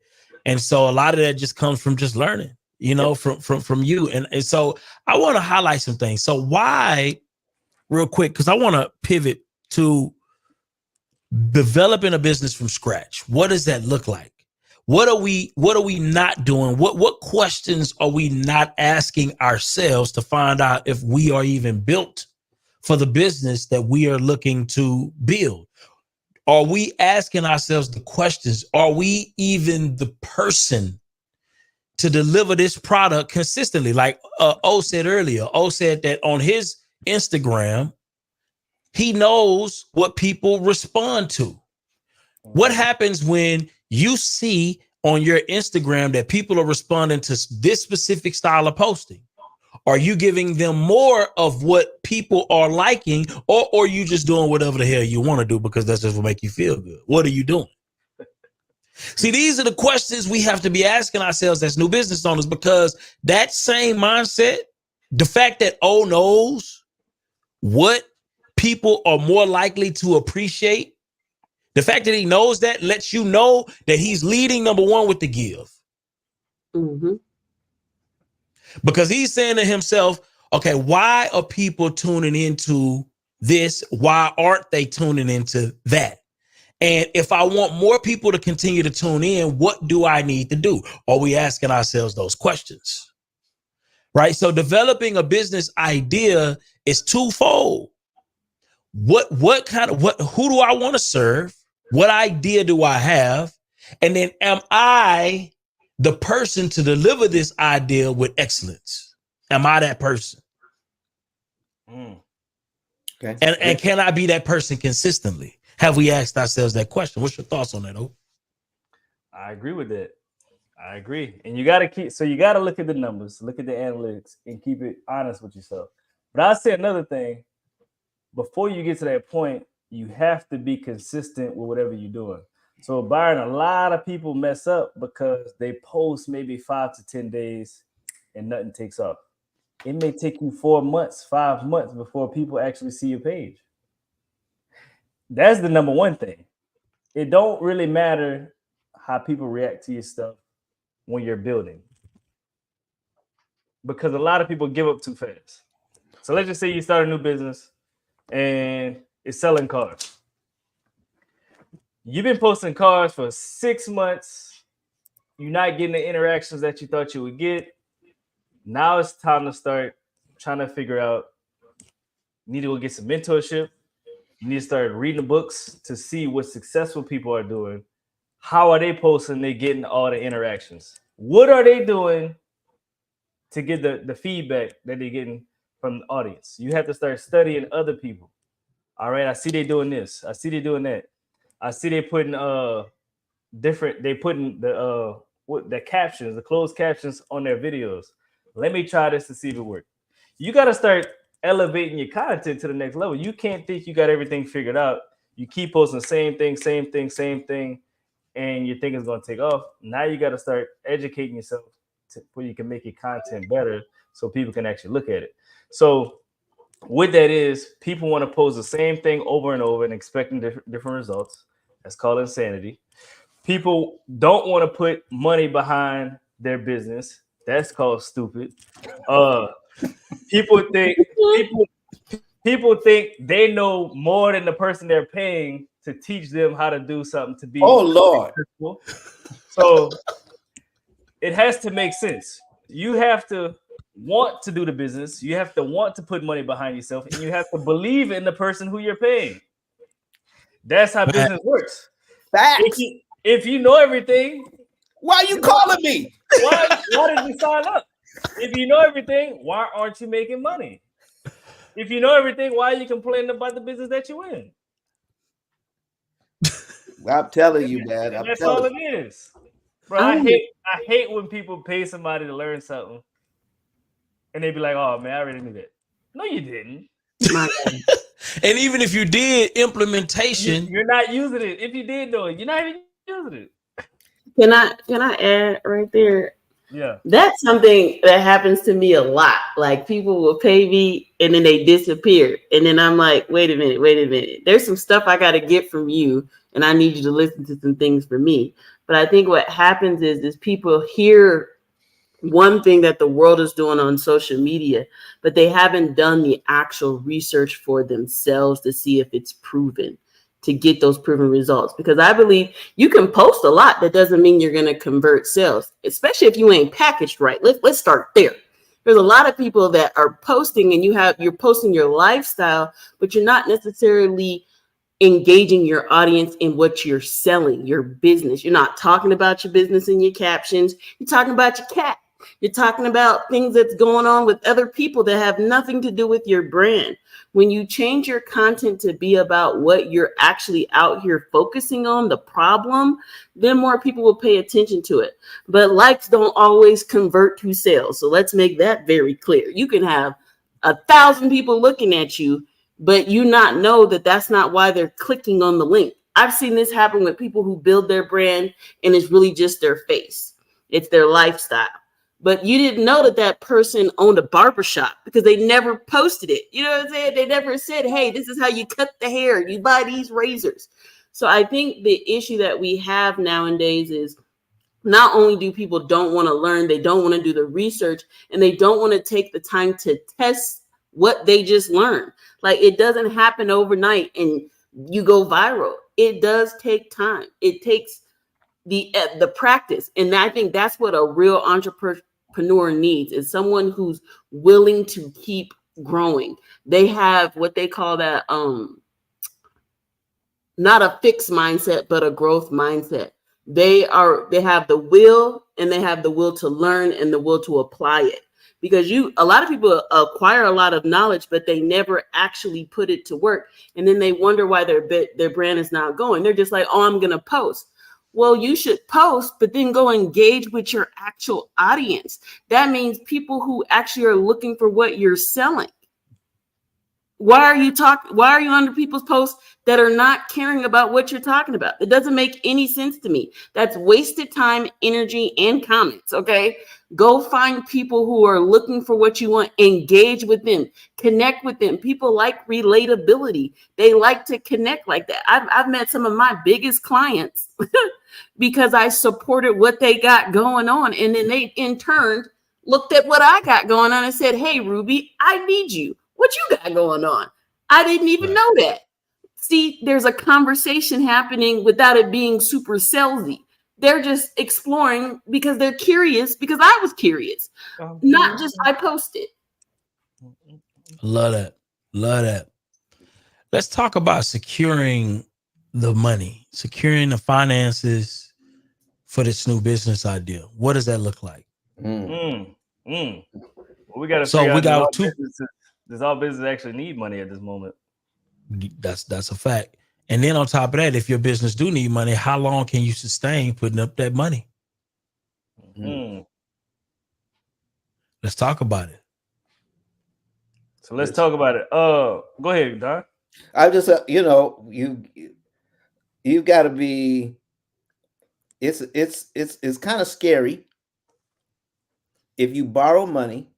And so a lot of that just comes from just learning, from you. And so I want to highlight some things. So why, real quick, because I want to pivot to developing a business from scratch. What does that look like? What are we not doing? What questions are we not asking ourselves to find out if we are even built for the business that we are looking to build? Are we asking ourselves the questions? Are we even the person to deliver this product consistently? Like O said earlier, O said that on his Instagram, he knows what people respond to. What happens when you see on your Instagram that people are responding to this specific style of posting? Are you giving them more of what people are liking, or are you just doing whatever the hell you want to do because that's just what make you feel good? What are you doing? See, these are the questions we have to be asking ourselves as new business owners, because that same mindset, the fact that O knows what people are more likely to appreciate, the fact that he knows that lets you know that he's leading, number one, with the give. Mm-hmm. Because he's saying to himself, okay, why are people tuning into this? Why aren't they tuning into that? And if I want more people to continue to tune in, what do I need to do? Are we asking ourselves those questions? Right? So developing a business idea is twofold. Who do I want to serve? What idea do I have? And then am I the person to deliver this idea with excellence? Am I that person? Okay. And can I be that person consistently? Have we asked ourselves that question? What's your thoughts on that, O? I agree with that. I agree. And you got to look at the numbers, look at the analytics, and keep it honest with yourself. But I'll say another thing. Before you get to that point, you have to be consistent with whatever you're doing. So, Byron, a lot of people mess up because they post maybe 5 to 10 days and nothing takes off. It may take you 4 months, 5 months before people actually see your page. That's the number one thing. It don't really matter how people react to your stuff when you're building, because a lot of people give up too fast. So let's just say you start a new business and it's selling cars. You've been posting cars for 6 months. You're not getting the interactions that you thought you would get. Now it's time to start trying to figure out, you need to go get some mentorship. You need to start reading the books to see what successful people are doing. How are they posting? They getting all the interactions. What are they doing to get the feedback that they're getting from the audience? You have to start studying other people. All right, I see they doing this. I see they doing that. I see they putting the captions, the closed captions on their videos. Let me try this to see if it works. You got to start elevating your content to the next level. You can't think you got everything figured out. You keep posting the same thing, and you think it's going to take off. Now you got to start educating yourself where you can make your content better so people can actually look at it. So what that is, people want to post the same thing over and over and expecting different results. That's called insanity. People don't want to put money behind their business. That's called stupid. People think they know more than the person they're paying to teach them how to do something to be. Oh Lord. Successful. So it has to make sense. You have to want to do the business. You have to want to put money behind yourself, and you have to believe in the person who you're paying. That's how business works. Facts. If you know everything, why are you calling me? Why did you sign up? If you know everything, why aren't you making money? If you know everything, why are you complaining about the business that you're in? I'm telling you, man. That's all it is. Bro, I hate when people pay somebody to learn something and they be like, oh man, I already knew that. No, you didn't. And even if you did, implementation, you're not using it. If you did though, you're not even using it. Can I add right there? Yeah. That's something that happens to me a lot. Like people will pay me and then they disappear. And then I'm like, wait a minute. There's some stuff I got to get from you. And I need you to listen to some things for me. But I think what happens is people hear one thing that the world is doing on social media, but they haven't done the actual research for themselves to see if it's proven, to get those proven results. Because I believe you can post a lot. That doesn't mean you're going to convert sales, especially if you ain't packaged right. Let's start there. There's a lot of people that are posting and you're posting your lifestyle, but you're not necessarily engaging your audience in what you're selling, your business. You're not talking about your business in your captions. You're talking about your cat. You're talking about things that's going on with other people that have nothing to do with your brand. When you change your content to be about what you're actually out here focusing on, the problem, then more people will pay attention to it. But likes don't always convert to sales. So let's make that very clear. You can have 1,000 people looking at you, but you not know that that's not why they're clicking on the link. I've seen this happen with people who build their brand and it's really just their face. It's their lifestyle. But you didn't know that that person owned a barbershop because they never posted it. You know what I'm saying? They never said, hey, this is how you cut the hair. You buy these razors. So I think the issue that we have nowadays is not only do people don't want to learn, they don't want to do the research, and they don't want to take the time to test what they just learned. Like it doesn't happen overnight and you go viral. It does take time. It takes the practice. And I think that's what a real entrepreneur needs, is someone who's willing to keep growing. They have what they call that not a fixed mindset, but a growth mindset. They have the will, and they have the will to learn and the will to apply it. Because a lot of people acquire a lot of knowledge, but they never actually put it to work. And then they wonder why their brand is not going. They're just like, oh, I'm going to post. Well, you should post, but then go engage with your actual audience. That means people who actually are looking for what you're selling. Why are you under people's posts that are not caring about what you're talking about? It doesn't make any sense to me. That's wasted time, energy, and comments. Okay. Go find people who are looking for what you want, engage with them, connect with them. People like relatability. They like to connect like that. I've met some of my biggest clients because I supported what they got going on. And then they in turn looked at what I got going on and said, hey, Ruby, I need you. What you got going on? I didn't even know that. See, there's a conversation happening without it being super salesy. They're just exploring because they're curious, because I was curious. Not just I posted. Love that. Love that. Let's talk about securing the money, securing the finances for this new business idea. What does that look like? Well, we got to So figure we out got does all business actually need money at this moment? That's a fact. And then on top of that, if your business do need money, how long can you sustain putting up that money? Let's talk about it. So let's talk about it. Go ahead, Don. I just, you've got to be. It's kind of scary if you borrow money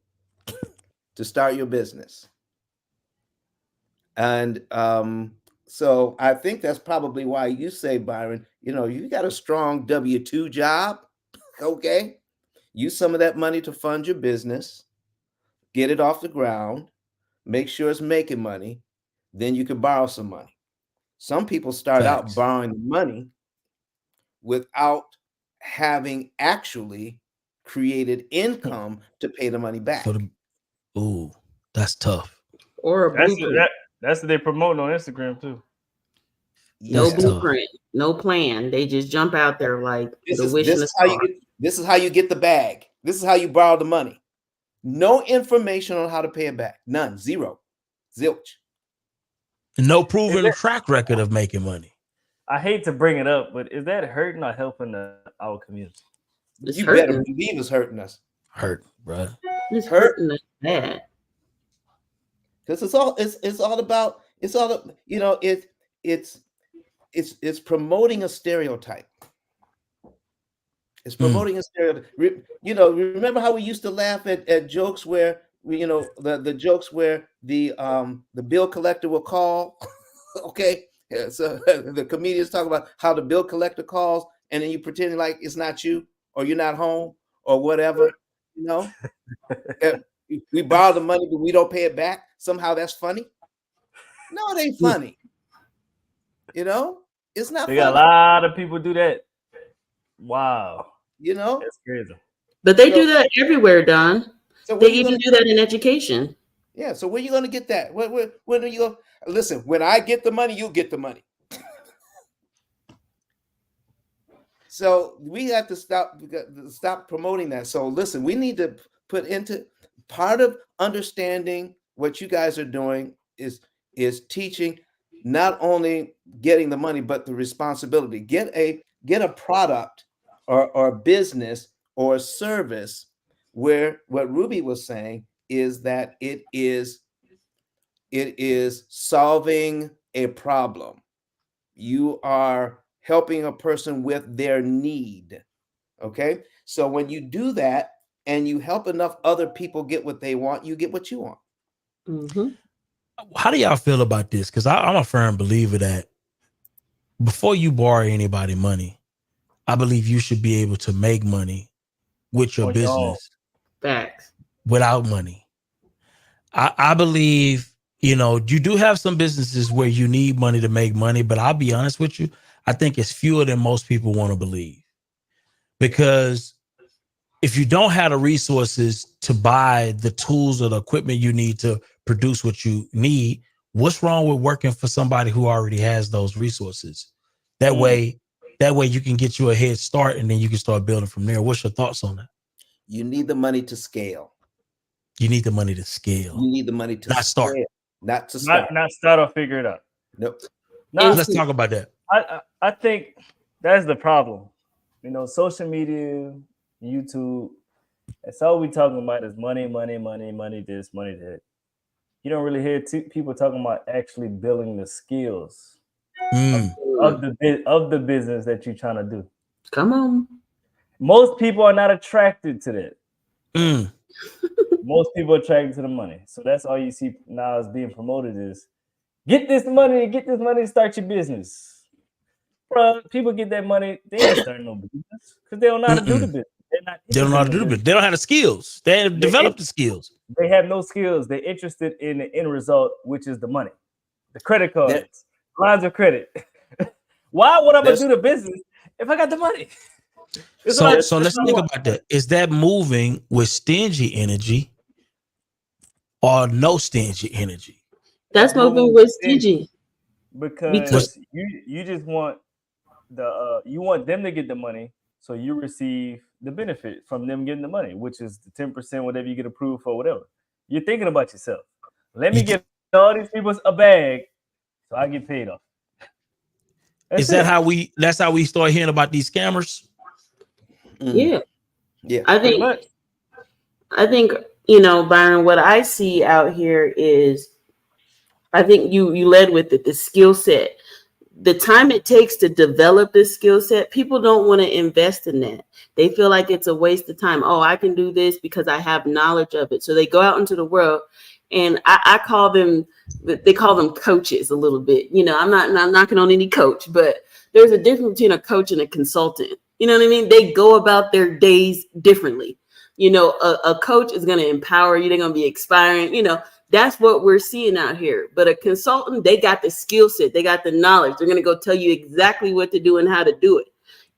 to start your business, and so I think that's probably why you say, Byron, you got a strong W-2 job. Okay, use some of that money to fund your business, get it off the ground, make sure it's making money, then you can borrow some money. Some people start out borrowing money without having actually created income to pay the money back. That's tough. Or a blueprint. That's what they promote on Instagram too. No blueprint, no plan. They just jump out there like this is how you get the bag. This is how you borrow the money. No information on how to pay it back. None. Zero. Zilch. No proven track record of making money. I hate to bring it up, but is that hurting or helping our community? You better believe it's hurting us. Hurt, bro. It's hurting us bad. Because it's promoting a stereotype. It's promoting a stereotype. Remember how we used to laugh at jokes where the jokes where the bill collector will call. Okay, yeah, so the comedians talk about how the bill collector calls, and then you pretend like it's not you, or you're not home, or whatever. You know, Uh, we borrow the money, but we don't pay it back. Somehow that's funny. No, it ain't funny. It's not They got a funny. lot of people do that. Wow, You know, that's crazy. But they so do that everywhere, Don. so They where you even gonna do that in education. Yeah, so where you gonna get that? When are you going? Listen, when I get the money, you'll get the money. So we have to stop promoting that. So listen, we need to put into part of understanding what you guys are doing is teaching not only getting the money but the responsibility. Get a product or a business or a service where what Ruby was saying is that it is solving a problem. You are helping a person with their need. Okay. So when you do that and you help enough other people get what they want, you get what you want. Mm-hmm. How do y'all feel about this? Because I'm a firm believer that before you borrow anybody money, I believe you should be able to make money with your On your own. business Facts. without money. I believe, you do have some businesses where you need money to make money, but I'll be honest with you, I think it's fewer than most people want to believe. Because if you don't have the resources to buy the tools or the equipment you need to produce what you need, what's wrong with working for somebody who already has those resources? That way you can get you a head start and then you can start building from there. What's your thoughts on that? You need the money to scale. You need the money to scale. You need the money to not start. scale, not to start. Not start or figure it out. Nope. Let's talk about that. I think that's the problem. Social media, YouTube, that's all we talking about is money, money, money, money this, money that. You don't really hear people talking about actually building the skills of the business that you're trying to do. Come on. Most people are not attracted to that. Most people are attracted to the money. So that's all you see now is being promoted is get this money, start your business. Bro, people get that money, they ain't starting no business because they don't know how to do the business. They don't know how to do the business. They don't have the skills. They haven't developed the skills. They have no skills. They're interested in the end result, which is the money, the credit cards, lines of credit. Why would I do the business if I got the money? So let's think about that. Is that moving with stingy energy or no stingy energy? That's moving with stingy. Because you just want you want them to get the money, so you receive the benefit from them getting the money, which is the 10%, whatever you get approved for, whatever. You're thinking about yourself. Let me get all these people a bag, so I get paid off. That's how we start hearing about these scammers? Yeah. I think Byron, what I see out here is, I think you led with it, the skill set. The time it takes to develop this skill set, people don't want to invest in that. They feel like it's a waste of time. Oh, I can do this because I have knowledge of it. So they go out into the world, and they call them coaches a little bit. I'm not knocking on any coach, but there's a difference between a coach and a consultant. You know what I mean? They go about their days differently. A coach is going to empower you. They're going to be inspiring. That's what we're seeing out here. But a consultant, they got the skill set. They got the knowledge. They're going to go tell you exactly what to do and how to do it.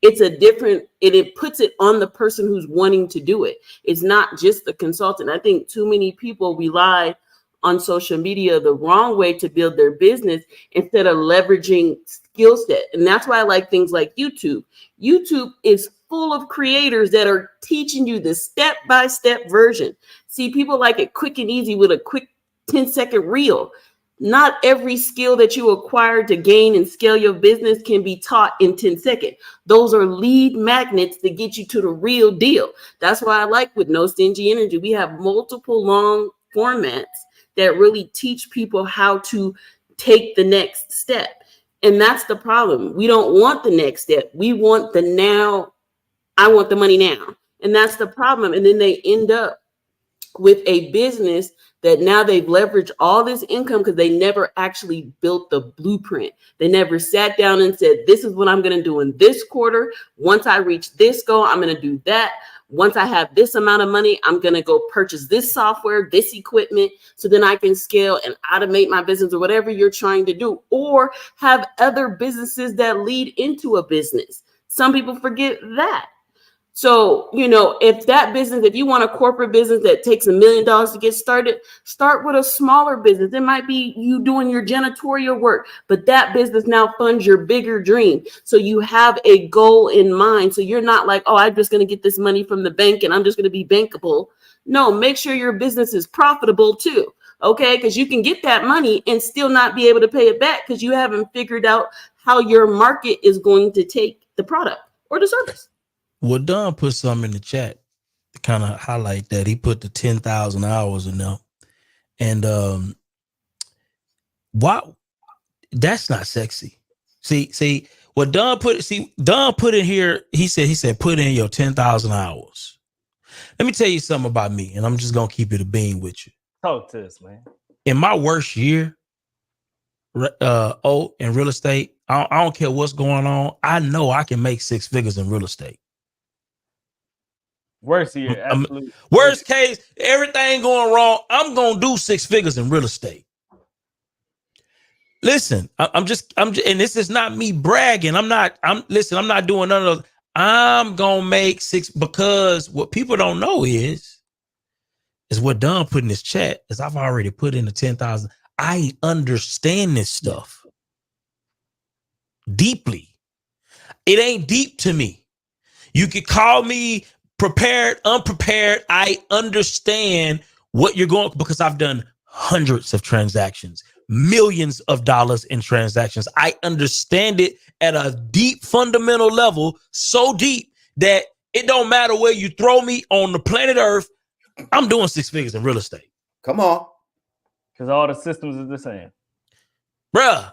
It's it puts it on the person who's wanting to do it. It's not just the consultant. I think too many people rely on social media the wrong way to build their business instead of leveraging skill set. And that's why I like things like YouTube. YouTube is full of creators that are teaching you the step-by-step version. See, people like it quick and easy with a quick 10-second reel. Not every skill that you acquire to gain and scale your business can be taught in 10 seconds. Those are lead magnets that get you to the real deal. That's why I like with No Stingy Energy, we have multiple long formats that really teach people how to take the next step. And that's the problem. We don't want the next step. We want the now I want the money now. And that's the problem. And then they end up with a business that now they've leveraged all this income because they never actually built the blueprint. They never sat down and said, this is what I'm going to do in this quarter. Once I reach this goal, I'm going to do that. Once I have this amount of money, I'm going to go purchase this software, this equipment, so then I can scale and automate my business or whatever you're trying to do, or have other businesses that lead into a business. Some people forget that. So, if that business, if you want a corporate business that takes $1 million to get started, start with a smaller business. It might be you doing your janitorial work, but that business now funds your bigger dream. So you have a goal in mind. So you're not like, oh, I'm just going to get this money from the bank and I'm just going to be bankable. No, make sure your business is profitable too. Okay. Because you can get that money and still not be able to pay it back because you haven't figured out how your market is going to take the product or the service. Well, Don put something in the chat to kind of highlight that. He put the 10,000 hours in there. And why? That's not sexy. See, what Don put in here, he said, put in your 10,000 hours. Let me tell you something about me, and I'm just going to keep it a bean with you. Talk to us, man. In my worst year, in real estate, I don't care what's going on. I know I can make 6 figures in real estate. Worst year, absolutely. Worst case, everything going wrong, I'm gonna do 6 figures in real estate. Listen, I'm just, and this is not me bragging. I'm not doing none of those. I'm gonna make 6 because what people don't know is what Don put in his chat is I've already put in the 10,000. I understand this stuff deeply. It ain't deep to me. You could call me prepared, unprepared. I understand what you're going because I've done hundreds of transactions, millions of dollars in transactions. I understand it at a deep fundamental level, so deep that it don't matter where you throw me on the planet Earth. I'm doing 6 figures in real estate. Come on. Because all the systems are the same. Bruh,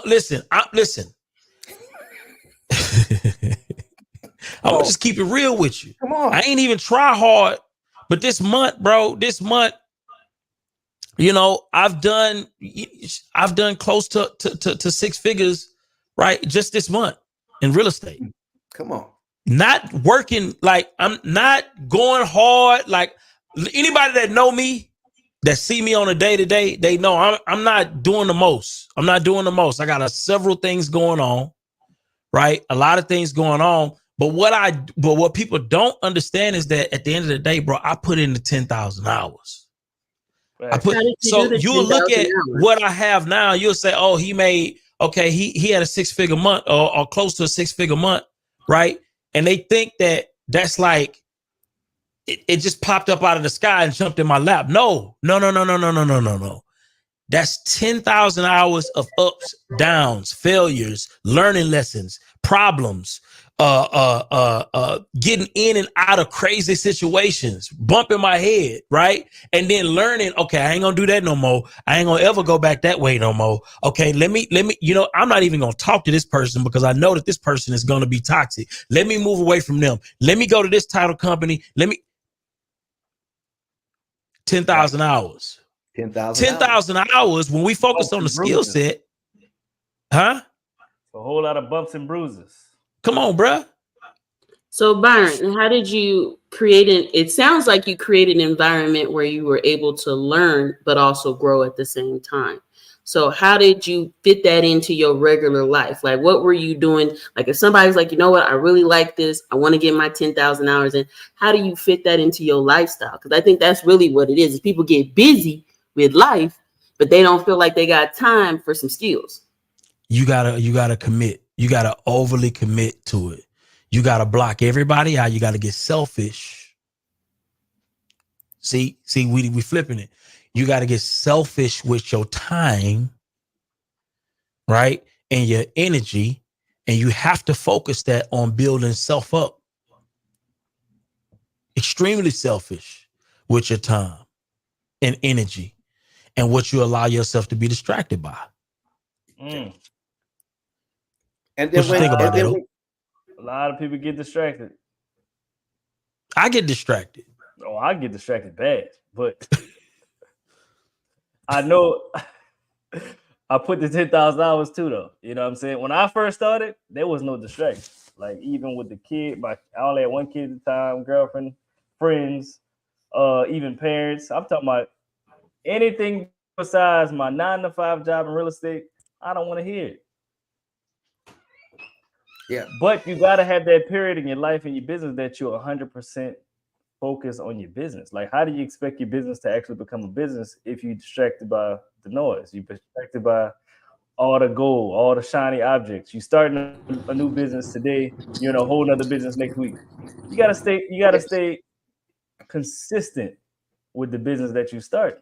listen. I'm gonna just keep it real with you. Come on. I ain't even try hard, but this month, I've done close to 6 figures, right? Just this month in real estate. Come on. Not working, like I'm not going hard. Like anybody that know me, that see me on a day-to-day, they know I'm not doing the most. I'm not doing the most. I got several things going on, right? A lot of things going on. But what people don't understand is that at the end of the day, bro, I put in the 10,000 hours. Right. You'll look at what I have now. You'll say, oh, he had a 6-figure month or close to a 6-figure month, right? And they think that that's like, it just popped up out of the sky and jumped in my lap. No. That's 10,000 hours of ups, downs, failures, learning lessons, problems, getting in and out of crazy situations, bumping my head, right? And then learning, okay, I ain't gonna do that no more. I ain't gonna ever go back that way no more. Okay, let me, I'm not even gonna talk to this person because I know that this person is gonna be toxic. Let me move away from them. Let me go to this title company. 10,000 hours. 10,000 hours when we focus on the skill set. Huh? A whole lot of bumps and bruises. Come on, bruh. So Byron, how did you it sounds like you created an environment where you were able to learn, but also grow at the same time. So how did you fit that into your regular life? Like, what were you doing? Like, if somebody's like, you know what, I really like this, I want to get my 10,000 hours in. How do you fit that into your lifestyle? Because I think that's really what it is people get busy with life, but they don't feel like they got time for some skills. You gotta commit. You gotta overly commit to it. You gotta block everybody out. You gotta get selfish. See, we flipping it. You gotta get selfish with your time, right? And your energy. And you have to focus that on building self up. Extremely selfish with your time and energy and what you allow yourself to be distracted by. And then what you think about that? A lot of people get distracted. I get distracted. Oh, I get distracted bad, but I know I put the $10,000 too, though. You know what I'm saying? When I first started, there was no distraction. Like even with the kid, I only had one kid at the time, girlfriend, friends, even parents. I'm talking about anything besides my 9 to 5 job in real estate. I don't want to hear it. Yeah. But you gotta have that period in your life and your business that you're 100% focused on your business. Like, how do you expect your business to actually become a business if you're distracted by the noise? You're distracted by all the gold, all the shiny objects. You starting a new business today, you're in a whole nother business next week. You gotta stay consistent with the business that you start.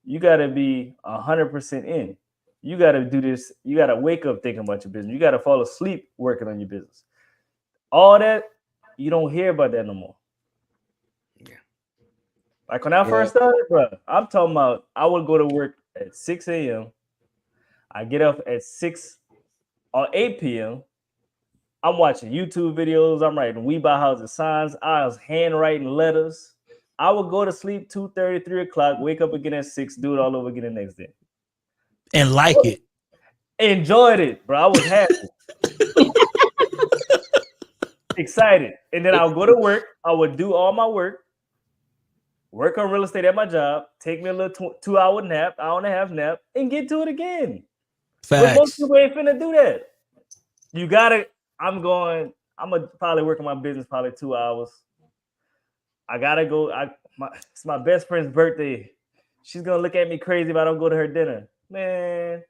You gotta be 100% in. You gotta do this. You gotta wake up thinking about your business. You gotta fall asleep working on your business. All that, you don't hear about that no more. Yeah. Like when I first started, bro, I'm talking about I would go to work at 6 a.m. I get up at 6 or 8 p.m. I'm watching YouTube videos. I'm writing We Buy Houses signs. I was handwriting letters. I would go to sleep 2:30, 3 o'clock, wake up again at 6, do it all over again the next day. And like it. Enjoyed it, bro. I was happy. Excited. And then I would go to work. I would do all my work on real estate at my job, take me a little 2-hour nap, hour and a half nap, and get to it again. But most Facts. people ain't finna do that. You gotta, I'm gonna probably work on my business probably 2 hours. I gotta go. It's my best friend's birthday. She's gonna look at me crazy if I don't go to her dinner. Man,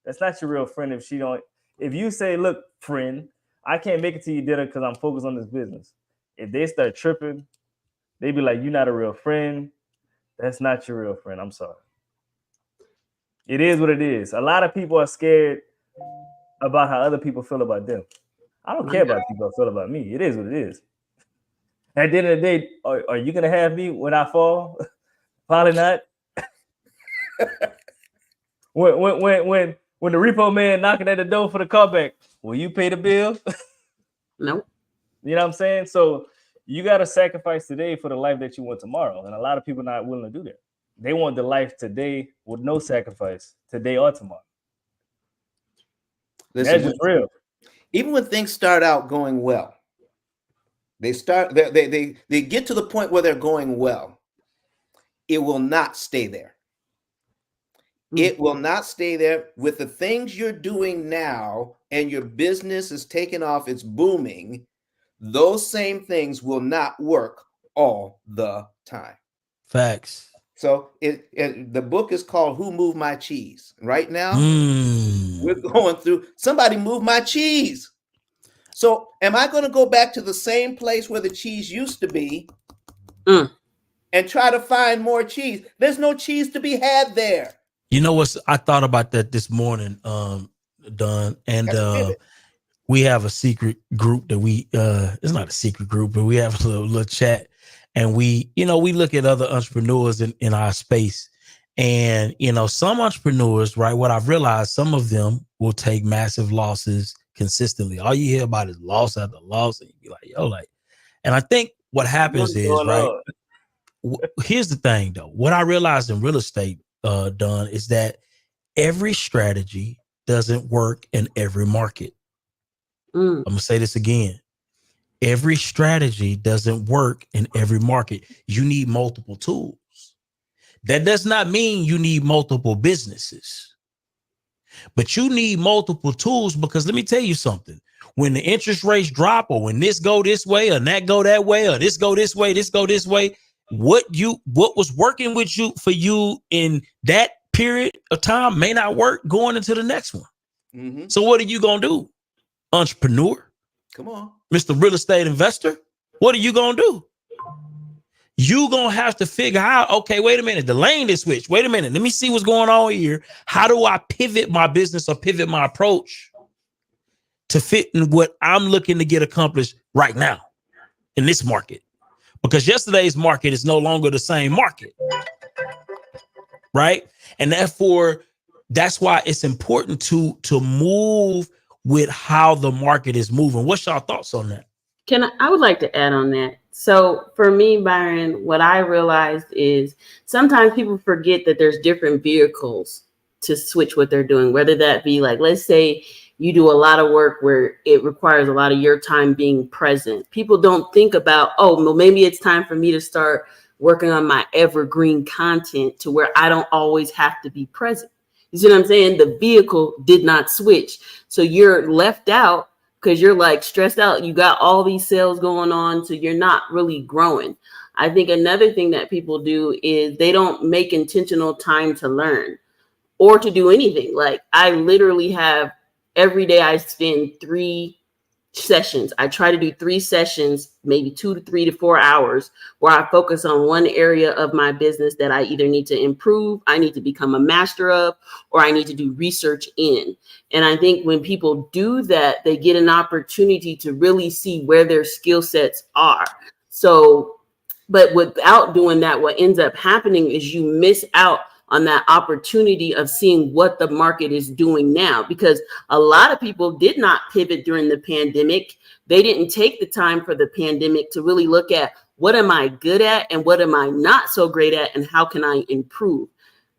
that's not your real friend if she don't. If you say, look, friend, I can't make it to your dinner because I'm focused on this business. If they start tripping, they be like, you're not a real friend. That's not your real friend. I'm sorry. It is what it is. A lot of people are scared about how other people feel about them. I don't care about people feel about me. It is what it is. At the end of the day, are you gonna have me when I fall? Probably not. when the repo man knocking at the door for the callback, will you pay the bill? Nope. You know what I'm saying? So you got to sacrifice today for the life that you want tomorrow, and a lot of people are not willing to do that. They want the life today with no sacrifice today or tomorrow. Listen, that's just real. Even when things start out going well, they get to the point where they're going well. It will not stay there. It will not stay there. With the things you're doing now and your business is taking off, it's booming, those same things will not work all the time. Facts. So the book is called Who Moved My Cheese? Right now, we're going through, somebody moved my cheese. So am I going to go back to the same place where the cheese used to be and try to find more cheese? There's no cheese to be had there. You know what? I thought about that this morning, Don, and we have a secret group that it's not a secret group, but we have a little chat, and we look at other entrepreneurs in our space, and some entrepreneurs, right? What I've realized, some of them will take massive losses consistently. All you hear about is loss after loss, and you be like, yo, and I think what happens is, right? Here's the thing, though. What I realized in real estate, Don, is that every strategy doesn't work in every market. I'm gonna say this again. Every strategy doesn't work in every market. You need multiple tools. That does not mean you need multiple businesses, but you need multiple tools, because let me tell you something. When the interest rates drop, or when this go this way, or that go that way, or this go this way, this go this way, what was working for you in that period of time may not work going into the next one. So what are you gonna do, entrepreneur? Come on, Mr. Real Estate Investor. What are you gonna do? You gonna have to figure out, okay, wait a minute, the lane is switched. Wait a minute, let me see what's going on here. How do I pivot my business or pivot my approach to fit in what I'm looking to get accomplished right now in this market? Because yesterday's market is no longer the same market, right? And therefore, that's why it's important to move with how the market is moving. What's your thoughts on that? I would like to add on that. So for me, Byron, what I realized is sometimes people forget that there's different vehicles to switch what they're doing, whether that be like, let's say you do a lot of work where it requires a lot of your time being present. People don't think about, oh, well, maybe it's time for me to start working on my evergreen content to where I don't always have to be present. You see what I'm saying? The vehicle did not switch. So you're left out because you're like stressed out. You got all these sales going on, so you're not really growing. I think another thing that people do is they don't make intentional time to learn or to do anything. Like I literally have every day I spend 3 sessions. I try to do 3 sessions, maybe 2 to 3 to 4 hours, where I focus on one area of my business that I either need to improve, I need to become a master of, or I need to do research in. And I think when people do that, they get an opportunity to really see where their skill sets are. So, but without doing that, what ends up happening is you miss out on that opportunity of seeing what the market is doing now, because a lot of people did not pivot during the pandemic. They didn't take the time for the pandemic to really look at what am I good at and what am I not so great at and how can I improve.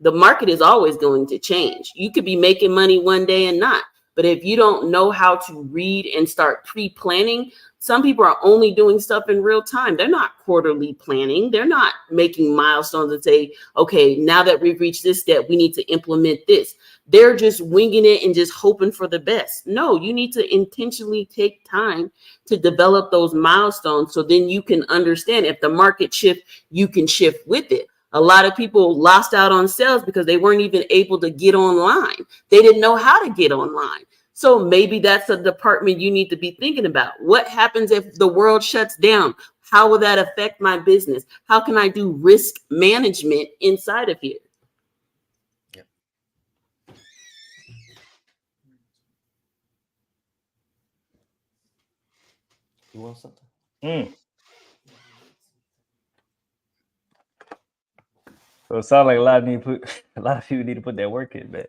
The market is always going to change. You could be making money one day and not, but if you don't know how to read and start pre-planning, some people are only doing stuff in real time. They're not quarterly planning. They're not making milestones and say, okay, now that we've reached this step, we need to implement this. They're just winging it and just hoping for the best. No, you need to intentionally take time to develop those milestones so then you can understand if the market shifts, you can shift with it. A lot of people lost out on sales because they weren't even able to get online. They didn't know how to get online. So maybe that's a department you need to be thinking about. What happens if the world shuts down? How will that affect my business? How can I do risk management inside of here? Yep. You want something? So it sounds like a lot of people need to put that work in, man.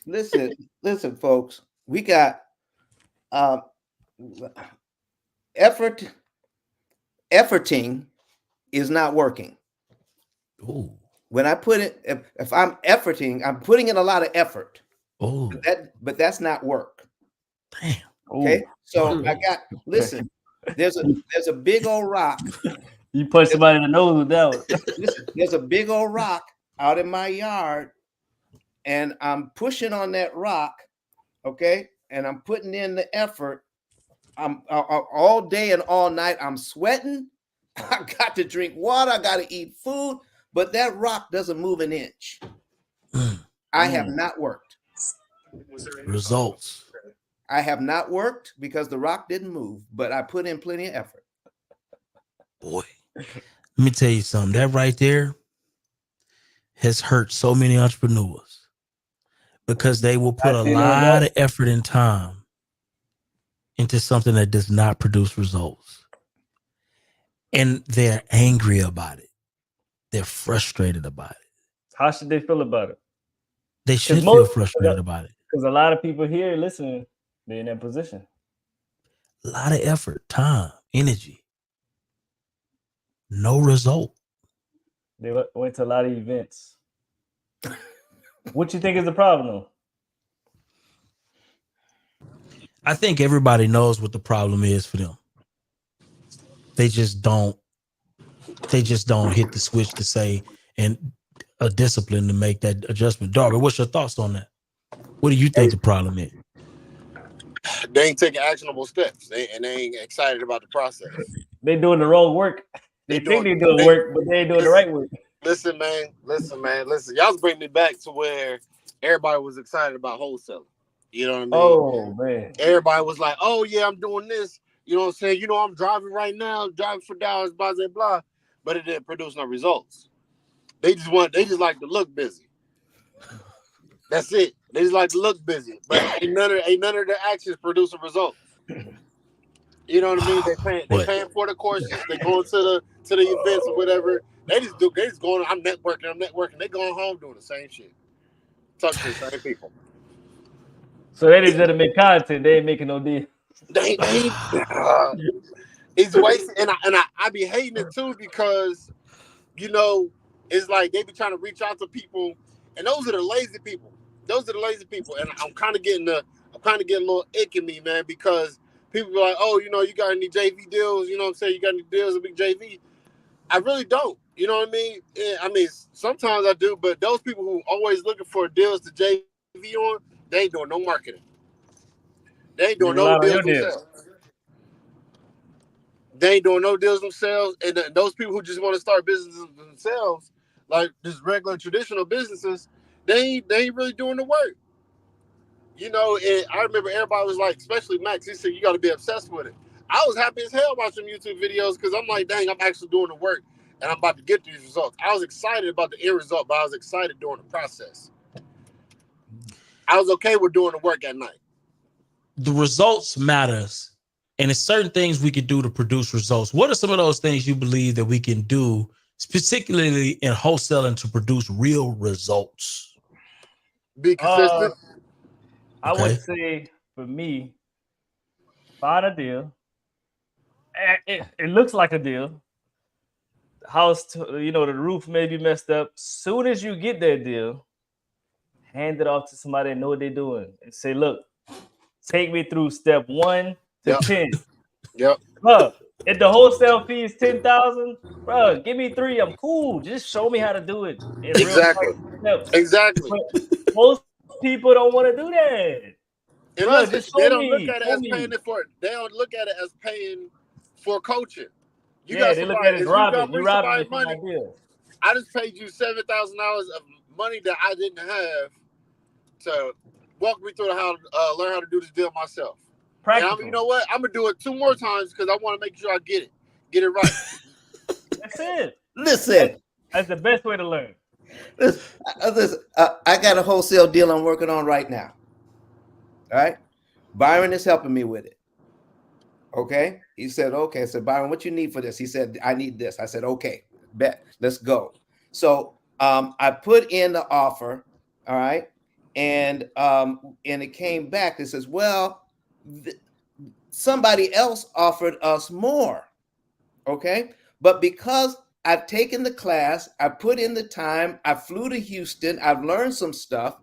Listen, folks. We got efforting is not working. Ooh. When I put it, if I'm efforting, I'm putting in a lot of effort. Oh, but that's not work. damn. Okay. Ooh. So listen, there's a big old rock. You punch somebody in the nose with that one. Listen, there's a big old rock out in my yard, and I'm pushing on that rock, okay? And I'm putting in the effort. I'm all day and all night. I'm sweating. I got to drink water. I got to eat food, but that rock doesn't move an inch. I have not worked. Results. I have not worked because the rock didn't move, but I put in plenty of effort. Boy, let me tell you something. That right there has hurt so many entrepreneurs because they will put a lot of effort and time into something that does not produce results. And they're angry about it. They're frustrated about it. How should they feel about it? They should feel frustrated about it. Because a lot of people here listening, they're in that position. A lot of effort, time, energy. No result. They went to a lot of events. What you think is the problem, though? I think everybody knows what the problem is for them. They just don't hit the switch to say and a discipline to make that adjustment. Darby, what's your thoughts on that? What do you think the problem is? They ain't taking actionable steps. They ain't excited about the process. They doing the wrong work. They think they're doing work, but they ain't doing the right work. Listen, man. Y'all bring me back to where everybody was excited about wholesaling. You know what I mean? Oh, man. Everybody was like, oh, yeah, I'm doing this. You know what I'm saying? You know, I'm driving right now, driving for Dallas, blah, blah, blah. But it didn't produce no results. They just like to look busy. That's it. They just like to look busy. But ain't none of their actions producing results. You know what I mean? They paying for the courses. They going to the events or whatever. They just going. I'm networking. They going home doing the same shit. Talking to the same people. So they just to make content. They ain't making no deal. They it's wasting, and I be hating it too because you know it's like they be trying to reach out to people, and those are the lazy people. Those are the lazy people, and I'm kind of getting a little ick in me, man, because people be like, oh, you know, you got any JV deals? You know what I'm saying? You got any deals with big JV? I really don't. You know what I mean? I mean, sometimes I do, but those people who always looking for deals to JV on, they ain't doing no marketing. They ain't They doing no rely on your deals deal. themselves. They ain't doing no deals themselves. And those people who just want to start businesses themselves, like just regular traditional businesses, they ain't really doing the work. You know, and I remember everybody was like, especially Max, he said, you got to be obsessed with it. I was happy as hell watching YouTube videos because I'm like, dang, I'm actually doing the work and I'm about to get these results. I was excited about the end result, but I was excited during the process. I was okay with doing the work at night. The results matters. And it's certain things we can do to produce results. What are some of those things you believe that we can do, particularly in wholesaling, to produce real results? Be consistent. I would say for me, find a deal. It looks like a deal. House, you know, the roof may be messed up. Soon as you get that deal, hand it off to somebody that know what they're doing and say, look, take me through step 1 to 10. Yep. Bro, if the wholesale fee is 10,000, bro, give me 3. I'm cool. Just show me how to do it in real Exactly. steps. Exactly. But most people don't want to do that. And Bro, listen, just they show don't me. look at it Show as paying me. it for. They don't look at it as paying for coaching. You Yeah, got they look somebody. at it as If you robbing. got You bring robbing me somebody for my money, deal. I just paid you $7,000 of money that I didn't have to walk me through how learn how to do this deal myself. Practical. And you know what? I'm gonna do it 2 more times because I want to make sure I get it right. That's it. Listen, That's the best way to learn. listen, I got a wholesale deal I'm working on right now. All right. Byron is helping me with it. Okay. He said, okay. I said, Byron, what you need for this? He said, I need this. I said, okay, bet. Let's go. So I put in the offer. All right. And it came back. It says, well, somebody else offered us more. Okay. But because I've taken the class, I put in the time, I flew to Houston, I've learned some stuff.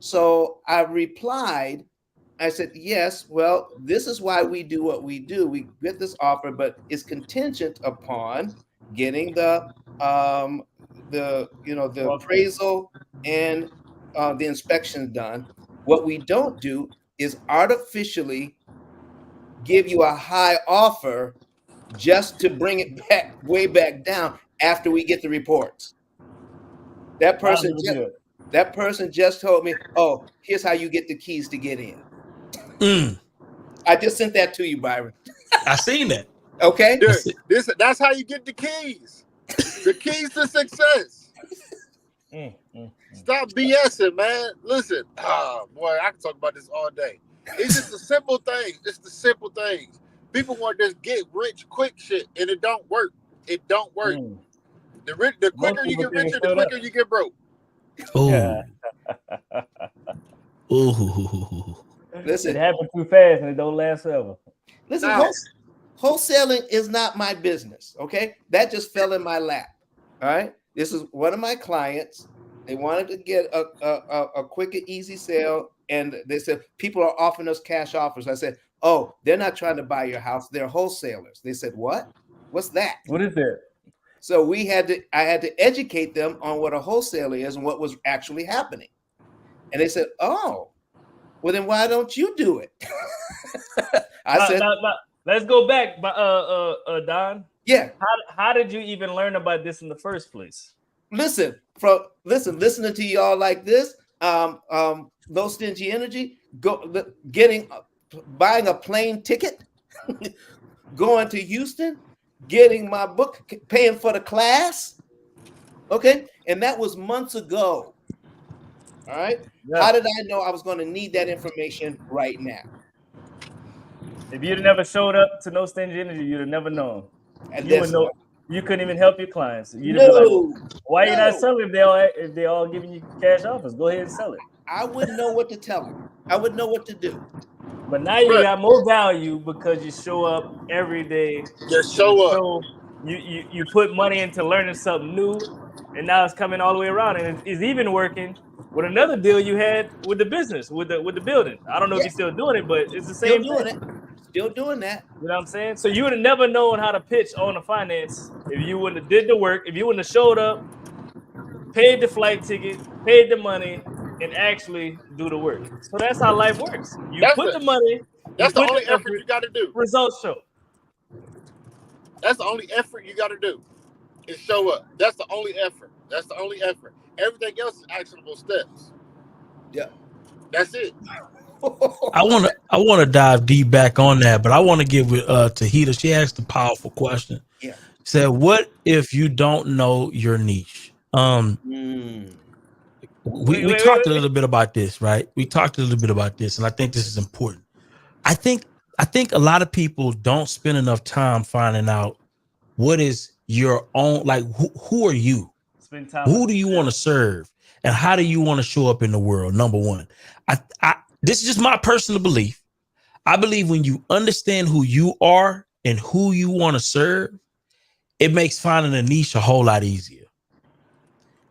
So I replied, I said, yes, well, this is why we do what we do. We get this offer, but it's contingent upon getting the appraisal and the inspection done. What we don't do is artificially give you a high offer just to bring it back way back down after we get the reports. That person just told me, oh, here's how you get the keys to get in. I just sent that to you, Byron. I seen that. Okay. Dude, that's how you get the keys. The keys to success. Stop BSing, man. Listen, boy, I can talk about this all day. It's just the simple things. It's the simple things. People want to just get rich quick shit, and it don't work. It don't work. The quicker you get richer, the quicker you get broke. Oh. Listen, it happens too fast and it don't last forever. Listen, wholesaling is not my business. Okay, that just fell in my lap. All right, this is one of my clients. They wanted to get a quick and easy sale, and they said people are offering us cash offers. I said, oh, they're not trying to buy your house; they're wholesalers. They said, what? What's that? What is that? So I had to educate them on what a wholesaler is and what was actually happening. And they said, oh, well, then why don't you do it? I said, let's go back, Don. Yeah. How did you even learn about this in the first place? Listening to y'all like this, No Stingy Energy, buying a plane ticket, going to Houston, getting my book, paying for the class. Okay. And that was months ago. All right. Yeah. How did I know I was going to need that information right now? If you'd never showed up to No Stingy Energy, you'd have never known. And you would know. You couldn't even help your clients. You'd be like, why are you not selling if they all giving you cash offers? Go ahead and sell it. I wouldn't know what to tell them. I wouldn't know what to do. But now you Right. got more value because you show up every day. Just To the show up. show. You put money into learning something new, and now it's coming all the way around, and it's even working with another deal you had with the business, with the building. I don't know if you're still doing it, but it's the Still same doing thing. it. Still doing that. You know what I'm saying? So you would have never known how to pitch on the finance if you wouldn't have did the work, if you wouldn't have showed up, paid the flight ticket, paid the money, and actually do the work. So that's how life works. You put the money, you That's the put only the effort you got to do. results show. That's the only effort you got to do is show up. That's the only effort. That's the only effort. Everything else is actionable steps. Yeah. That's it. I want to dive deep back on that, but I want to give it Tahita. She asked a powerful question. Yeah. Said, "What if you don't know your niche?" We talked a little bit about this, right? We talked a little bit about this, and I think this is important. I think a lot of people don't spend enough time finding out what is your own, like who are you? Spend time. Who do you want to serve? And how do you want to show up in the world? Number one. This is just my personal belief. I believe when you understand who you are and who you want to serve, it makes finding a niche a whole lot easier.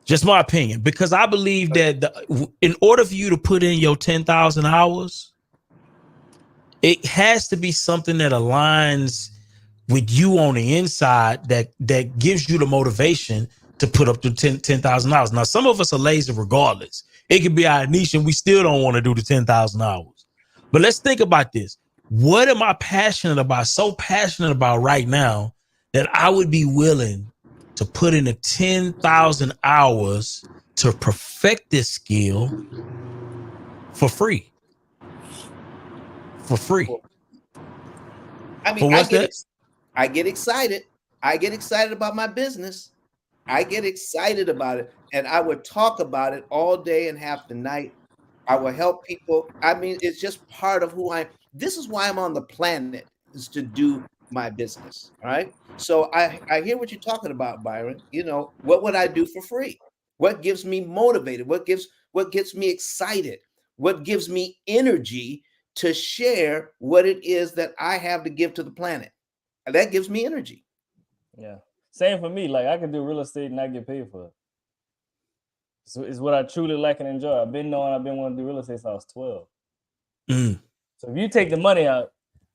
Just my opinion, because I believe that in order for you to put in your 10,000 hours, it has to be something that aligns with you on the inside that gives you the motivation to put up to 10,000 hours. Now, some of us are lazy regardless. It could be our niche and we still don't want to do the 10,000 hours. But let's think about this. What am I passionate about? So passionate about right now that I would be willing to put in the 10,000 hours to perfect this skill for free. For free. I mean, I get excited. I get excited about my business. I get excited about it, and I would talk about it all day and half the night. I will help people. I mean, it's just part of who I am. This is why I'm on the planet, is to do my business. All right. So I hear what you're talking about, Byron. You know, what would I do for free? What gives me motivated? What gets me excited? What gives me energy to share what it is that I have to give to the planet? And that gives me energy. Yeah. Same for me. Like I can do real estate and not get paid for it. So it's what I truly like and enjoy. I've been wanting to do real estate since I was 12. So if you take the money out,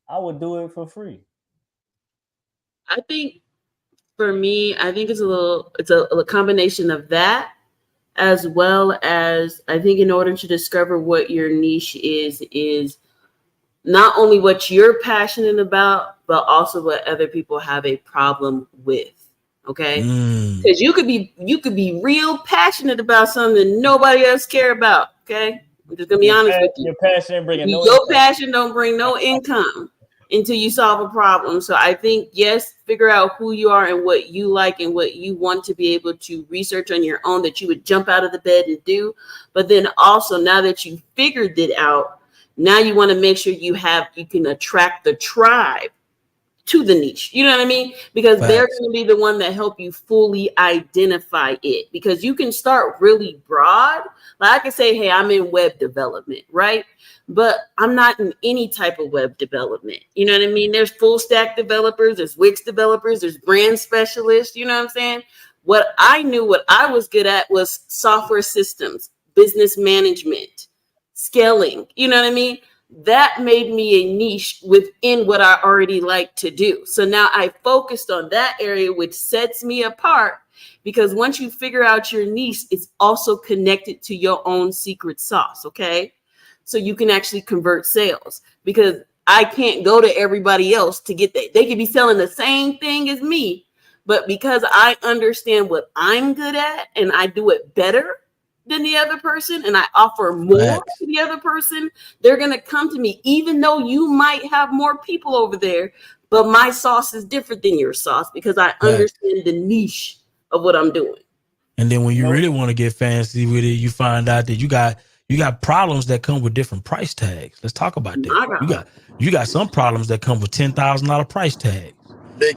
I would do it for free. I think for me, I think it's a combination of that, as well as I think in order to discover what your niche is not only what you're passionate about, but also what other people have a problem with. Okay. Because you could be real passionate about something nobody else care about. Okay. I'm just gonna be honest with you. Your passion bringing no your passion don't bring no income until you solve a problem. So I think, yes, figure out who you are and what you like and what you want to be able to research on your own that you would jump out of the bed and do. But then also, now that you figured it out, now you want to make sure you can attract the tribe to the niche. You know what I mean? Because they're going to be the one that help you fully identify it. Because you can start really broad. Like I can say, hey, I'm in web development, right? But I'm not in any type of web development. You know what I mean? There's full stack developers, there's Wix developers, there's brand specialists. You know what I'm saying? What I was good at was software systems, business management, scaling. You know what I mean? That made me a niche within what I already like to do. So now I focused on that area, which sets me apart, because once you figure out your niche, it's also connected to your own secret sauce. Okay. So you can actually convert sales, because I can't go to everybody else to get that. They could be selling the same thing as me, but because I understand what I'm good at and I do it better than the other person, and I offer more to the other person, they're going to come to me, even though you might have more people over there, but my sauce is different than your sauce because I understand the niche of what I'm doing. And then when you really want to get fancy with it, you find out that you got problems that come with different price tags. Let's talk about that. You got some problems that come with $10,000 price tags.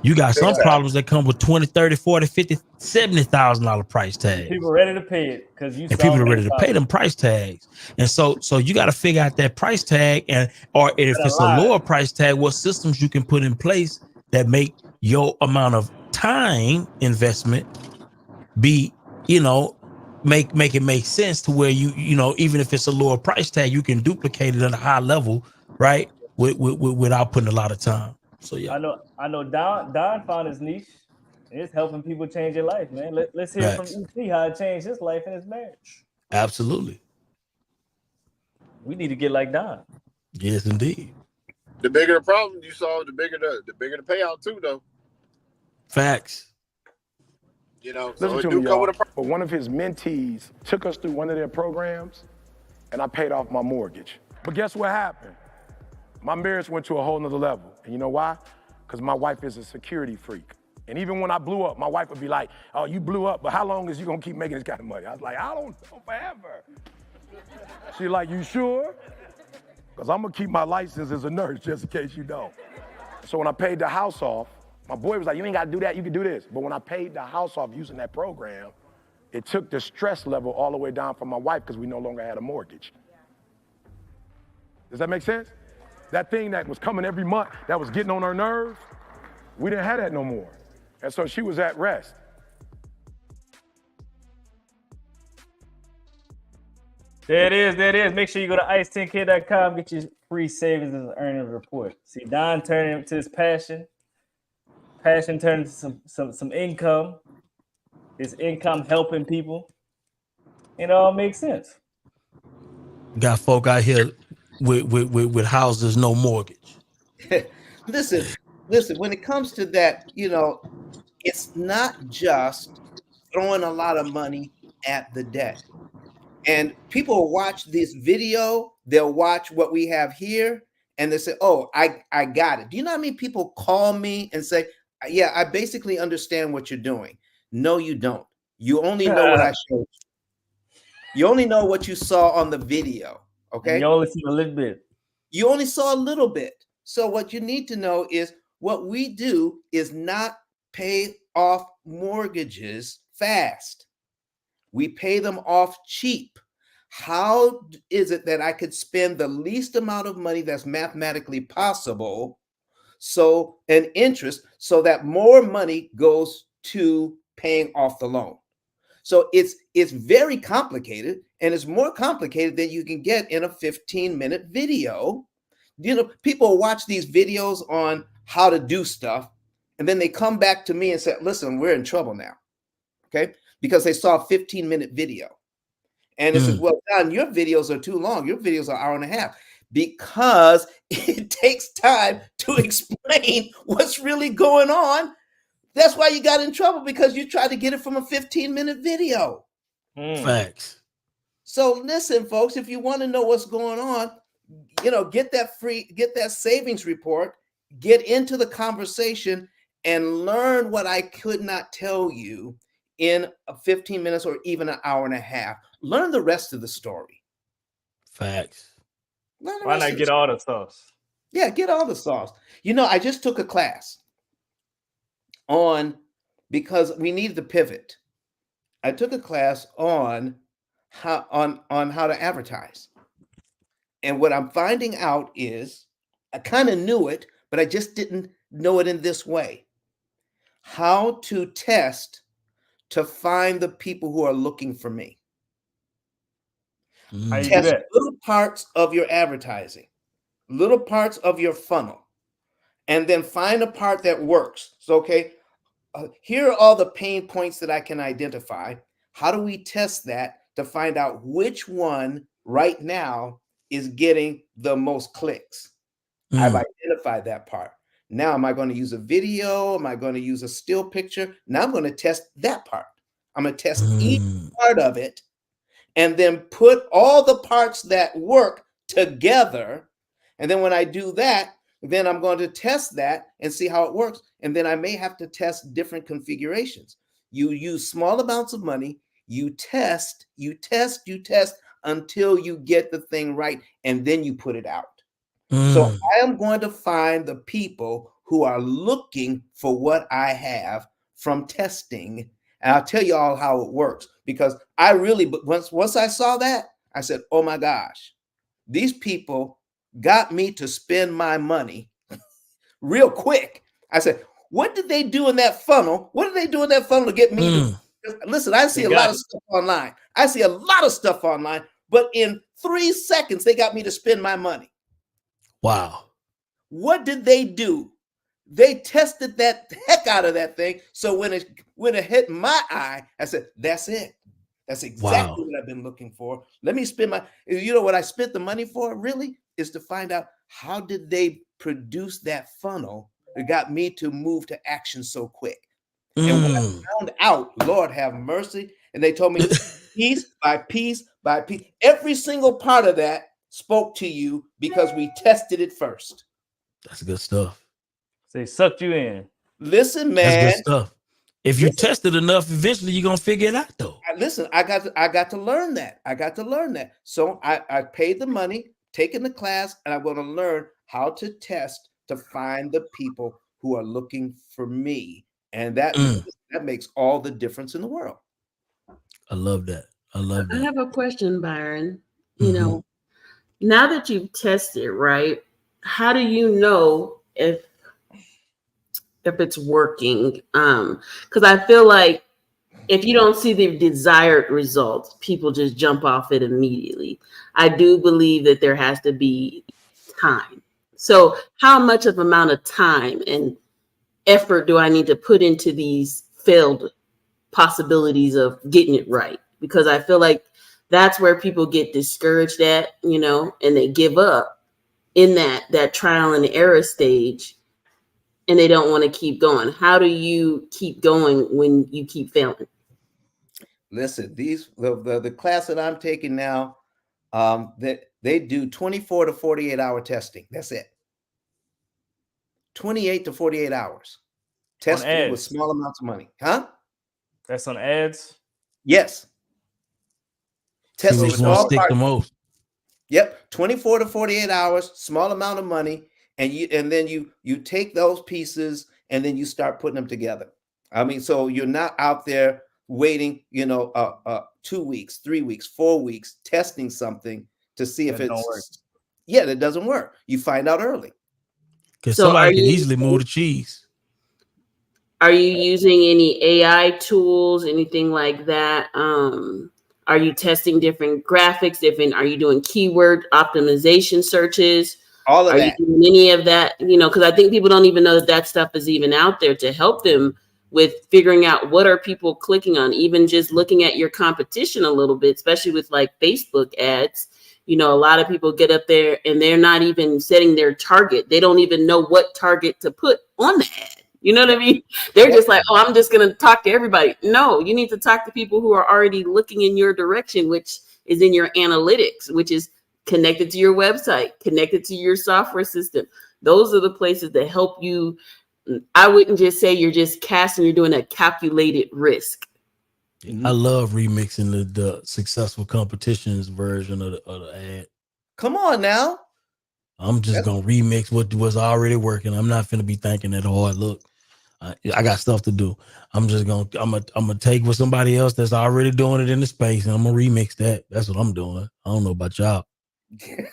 You got Big some time. problems that come with 20, 30, 40, 50, $70,000 price tags. People ready to pay it because you And people solve are their ready to pay problem. them price tags. And so you got to figure out that price tag, and or if That it's a align. lower price tag, what systems you can put in place that make your amount of time investment be, make it make sense to where even if it's a lower price tag, you can duplicate it at a high level, right? Without putting a lot of time. So yeah, I know Don found his niche. It's helping people change their life, man. Let's hear from facts. EC how it changed his life and his marriage. Absolutely. We need to get like Don. Yes, indeed. The bigger the problem you solve, the bigger the payout too, though. Facts. You know, Listen so it to do me, come y'all. with a But one of his mentees took us through one of their programs, and I paid off my mortgage. But guess what happened? My marriage went to a whole nother level. And you know why? Because my wife is a security freak. And even when I blew up, my wife would be like, oh, you blew up, but how long is you gonna keep making this kind of money? I was like, I don't know, forever. She's like, you sure? Because I'm gonna keep my license as a nurse just in case you don't. So when I paid the house off, my boy was like, you ain't gotta do that, you can do this. But when I paid the house off using that program, it took the stress level all the way down for my wife because we no longer had a mortgage. Does that make sense? That thing that was coming every month, that was getting on her nerves, we didn't have that no more. And so she was at rest. There it is. There it is. Make sure you go to ice10k.com, get your free savings and earnings report. See, Don turned into his passion. Passion turned into some income. His income helping people. It all makes sense. Got folk out here with houses, no mortgage. Listen, when it comes to that, it's not just throwing a lot of money at the debt. And people watch this video, they'll watch what we have here, and they say, oh, I got it. Do you know how many people call me and say, yeah, I basically understand what you're doing? No, you don't. You only know what I showed you. You only know what you saw on the video, okay? You only see a little bit. You only saw a little bit. So what you need to know is what we do is not pay off mortgages fast. We pay them off cheap. How is it that I could spend the least amount of money that's mathematically possible, and interest, so that more money goes to paying off the loan? So it's very complicated, and it's more complicated than you can get in a 15-minute video. People watch these videos on how to do stuff, and then they come back to me and say, listen, we're in trouble now, okay? Because they saw a 15-minute video. And it says, well, Don, your videos are too long. Your videos are an hour and a half. Because it takes time to explain what's really going on. That's why you got in trouble, because you tried to get it from a 15-minute video. Facts. So listen, folks, if you want to know what's going on, get that savings report, get into the conversation, and learn what I could not tell you in 15 minutes or even an hour and a half. Learn the rest of the story. Facts. Why not get all the sauce? Yeah, get all the sauce. I just took a class because we needed to pivot. I took a class on how to advertise. And what I'm finding out is, I kind of knew it, but I just didn't know it in this way. How to test to find the people who are looking for me. How you do Test that? little parts of your advertising, little parts of your funnel, and then find a part that works. So, okay, here are all the pain points that I can identify. How do we test that to find out which one right now is getting the most clicks? I've identified that part. Now, am I going to use a video? Am I going to use a still picture? Now I'm going to test that part. I'm going to test each part of it, and then put all the parts that work together. And then when I do that, then I'm going to test that and see how it works. And then I may have to test different configurations. You use small amounts of money, you test until you get the thing right, and then you put it out. So I am going to find the people who are looking for what I have from testing. And I'll tell you all how it works, because I really, once I saw that, I said, oh my gosh, these people got me to spend my money real quick. I said, what did they do in that funnel? What did they do in that funnel to get me to listen? I see a lot of stuff online. I see a lot of stuff online, but in 3 seconds, they got me to spend my money. Wow. What did they do? They tested that heck out of that thing. So when it hit my eye, I said, that's it. That's exactly what I've been looking for. Let me spend you know what I spent the money for really is to find out how did they produce that funnel that got me to move to action so quick. And when I found out, Lord have mercy, and they told me piece by piece by piece, every single part of that spoke to you because we tested it first. That's good stuff. So they sucked you in. Listen, man. That's good stuff. If you tested enough, eventually you're gonna figure it out, though. Listen, I got to learn that. I got to learn that. So I paid the money, taken the class, and I'm going to learn how to test to find the people who are looking for me, and that makes all the difference in the world. I love that. I love that. I have a question, Byron. You know, now that you've tested, right? How do you know if it's working? Because I feel like if you don't see the desired results, people just jump off it immediately. I do believe that there has to be time. So how much of amount of time and effort do I need to put into these failed possibilities of getting it right? Because I feel like that's where people get discouraged at, you know, and they give up in that trial and error stage, and they don't want to keep going. How do you keep going when you keep failing? Listen, the class that I'm taking now, that they do 24 to 48 hour testing. That's it. 28 to 48 hours testing with small amounts of money. Huh? That's on ads? Yes. Testing small stick the most. Yep. 24 to 48 hours, small amount of money. And then you take those pieces and then you start putting them together. I mean, so you're not out there waiting, 2 weeks, 3 weeks, 4 weeks, testing something to see if it's that doesn't work. You find out early. Because somebody can easily move the cheese. Are you using any AI tools, anything like that? Are you testing different graphics? Are you doing keyword optimization searches? All of that. Are you doing any of that? Because I think people don't even know that stuff is even out there to help them with figuring out what are people clicking on, even just looking at your competition a little bit, especially with like Facebook ads. A lot of people get up there and they're not even setting their target. They don't even know what target to put on the ad. You know what I mean? They're just like, oh, I'm just going to talk to everybody. No, you need to talk to people who are already looking in your direction, which is in your analytics, which is connected to your website, connected to your software system. Those are the places that help you. I wouldn't just say you're just casting, you're doing a calculated risk. I love remixing the successful competitions version of the ad. Come on now. I'm just going to remix what was already working. I'm not going to be thinking that hard. Look, I got stuff to do. I'm going to take what somebody else that's already doing it in the space and I'm going to remix that. That's what I'm doing. I don't know about y'all. Listen,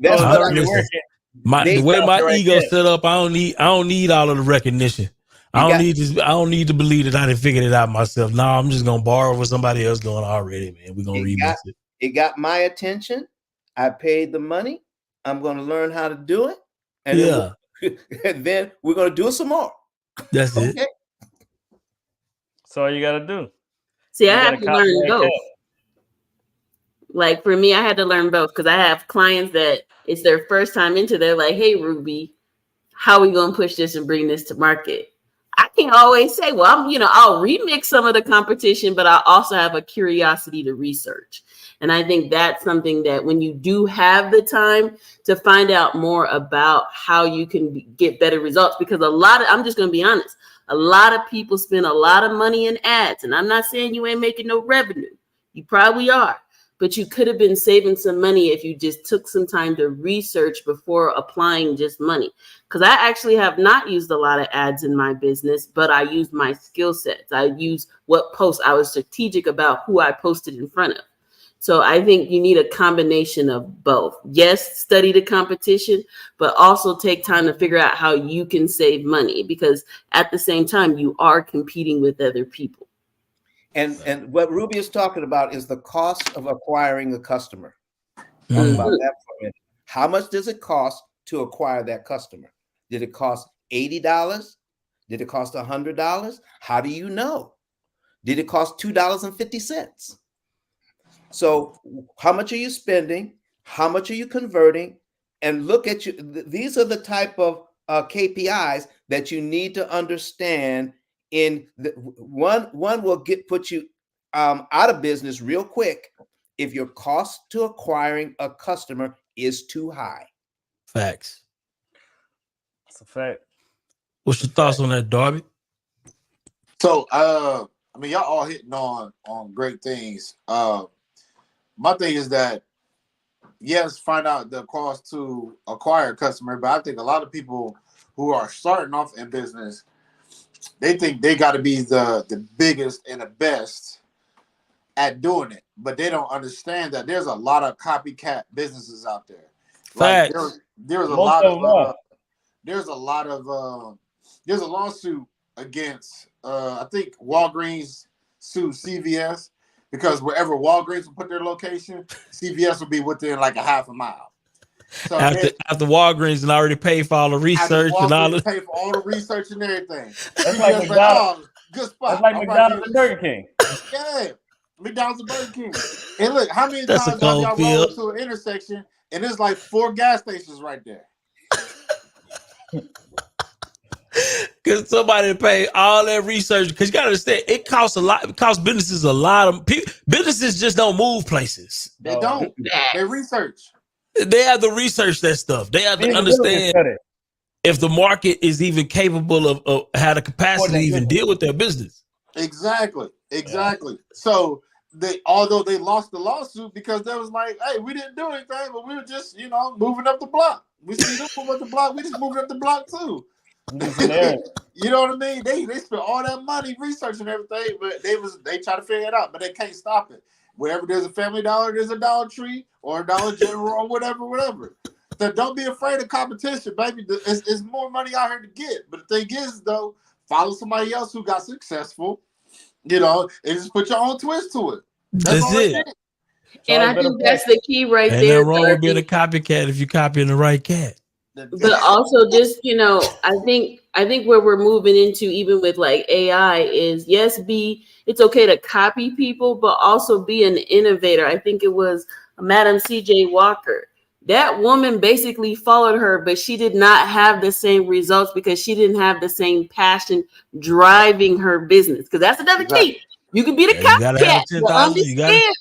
that's already working. The way my ego set up, I don't need all of the recognition. I don't need to believe that I done figured it out myself. No, I'm just gonna borrow what somebody else doing already, man. We're gonna remix it. It got my attention. I paid the money. I'm gonna learn how to do it. And then we're gonna do it some more. That's it. That's all you gotta do. See, I have to learn both. Like for me, I had to learn both because I have clients that it's their first time into. They're like, "Hey, Ruby, how are we gonna push this and bring this to market?" I can always say, "Well, I'll remix some of the competition, but I also have a curiosity to research." And I think that's something that when you do have the time to find out more about how you can get better results, because I'm just gonna be honest, a lot of people spend a lot of money in ads, and I'm not saying you ain't making no revenue. You probably are. but you could have been saving some money if you just took some time to research before applying just money. Because I actually have not used a lot of ads in my business, but I used my skill sets. I used what posts. I was strategic about who I posted in front of. So I think you need a combination of both. Yes, study the competition, but also take time to figure out how you can save money, because at the same time, you are competing with other people. And what Ruby is talking about is the cost of acquiring a customer. Talk Mhm. about that for a minute. How much does it cost to acquire that customer? Did it cost $80? Did it cost $100? How do you know? Did it cost $2.50? So how much are you spending? How much are you converting? And look at you. These are the type of KPIs that you need to understand. In the, one will put you out of business real quick if your cost to acquiring a customer is too high. Facts. That's a fact. What's your thoughts on that, Darby? So, I mean, y'all all hitting on great things. My thing is that, yes, find out the cost to acquire a customer, but I think a lot of people who are starting off in business, they think they got to be the biggest and the best at doing it, but they don't understand that there's a lot of copycat businesses out there. Like Facts. there's a lawsuit against I think Walgreens sued CVS because wherever Walgreens will put their location, CVS will be within like a half a mile. So after Walgreens and already paid for all the research and all the pay for all the research and everything. That's like CVS McDonald's. good spot. That's like McDonald's and Burger King. Yeah, McDonald's and Burger King. And look, how many That's a times have y'all cold rolled into an intersection and there's like 4 gas stations right there? because somebody pay all that research. Because you gotta understand, it costs a lot. It costs businesses a lot of people. Businesses just don't move places. They don't. They research. They have to research that stuff. They have to understand if the market is even capable of have the capacity to even deal with their business. Exactly. So although they lost the lawsuit because they was like, hey, we didn't do anything, but we were just, moving up the block. We see them move up the block, we just moved up the block too. You know what I mean? They spent all that money researching everything, but they try to figure it out, but they can't stop it. Wherever there's a Family Dollar, there's a Dollar Tree or a Dollar General or whatever. So don't be afraid of competition, baby. It's more money out here to get. But the thing is, though, follow somebody else who got successful, and just put your own twist to it. That's it. And I think that's the key right Ain't there. nothing wrong with being a copycat if you're copying the right cat. But also just, I think where we're moving into, even with like AI, is it's okay to copy people, but also be an innovator. I think it was Madam CJ Walker. That woman basically followed her, but she did not have the same results because she didn't have the same passion driving her business. Because that's another key. You can be the copycat.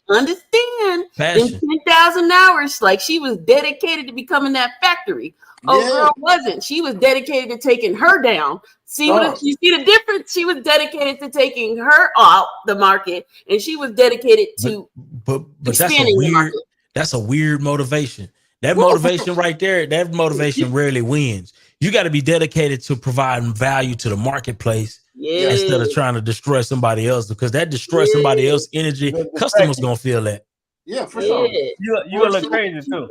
Understand in 10,000 hours. Like, she was dedicated to becoming that factory. Girl wasn't. She was dedicated to taking her down. You see the difference? She was dedicated to taking her off the market, and she was dedicated to but that's a weird motivation. That motivation right there, that motivation rarely wins. You got to be dedicated to providing value to the marketplace instead of trying to destroy somebody else, because that destroys somebody else's energy. Customers gonna feel that. Yeah, for sure. You gonna look crazy too.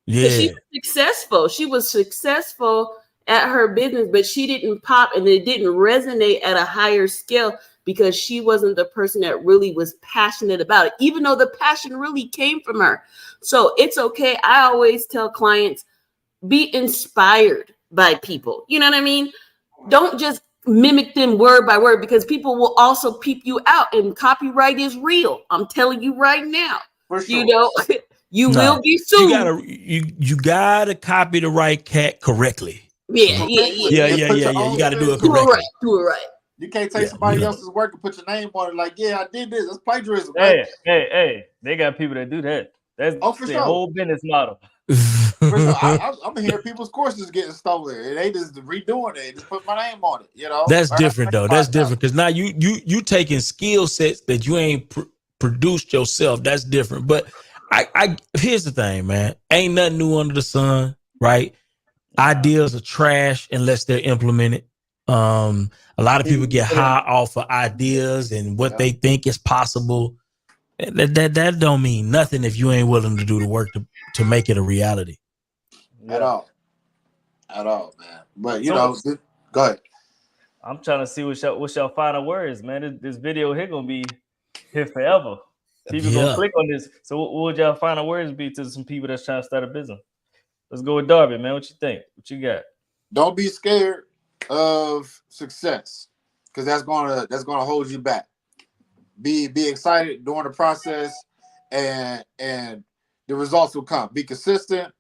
Yeah. She was successful. She was successful at her business, but she didn't pop and it didn't resonate at a higher scale because she wasn't the person that really was passionate about it, even though the passion really came from her. So it's okay. I always tell clients, be inspired by people. You know what I mean? Don't just mimic them word by word, because people will also peep you out, and copyright is real. I'm telling you right now. For sure. You will be sued. You gotta copy the right cat correctly. Yeah. You gotta do it correctly. Do it right. You can't take somebody else's work and put your name on it. Like, I did this. That's plagiarism. Hey, they got people that do that. That's the whole business model. For sure. I'm hearing people's courses getting stolen, and they just redoing it. Just put my name on it. That's different though. That's different, because now you taking skill sets that you ain't produced yourself, that's different. But I here's the thing, man. Ain't nothing new under the sun, right? Ideas are trash unless they're implemented. A lot of people get high off of ideas and what they think is possible. That don't mean nothing if you ain't willing to do the work to make it a reality. At all, man. But you know, go ahead. I'm trying to see what's your final words, man. This video here gonna be here forever. People gonna click on this. So what would y'all final words be to some people that's trying to start a business? Let's go with Darby, man. What you think? What you got? Don't be scared of success, because that's gonna hold you back. Be excited during the process, and the results will come. Be consistent,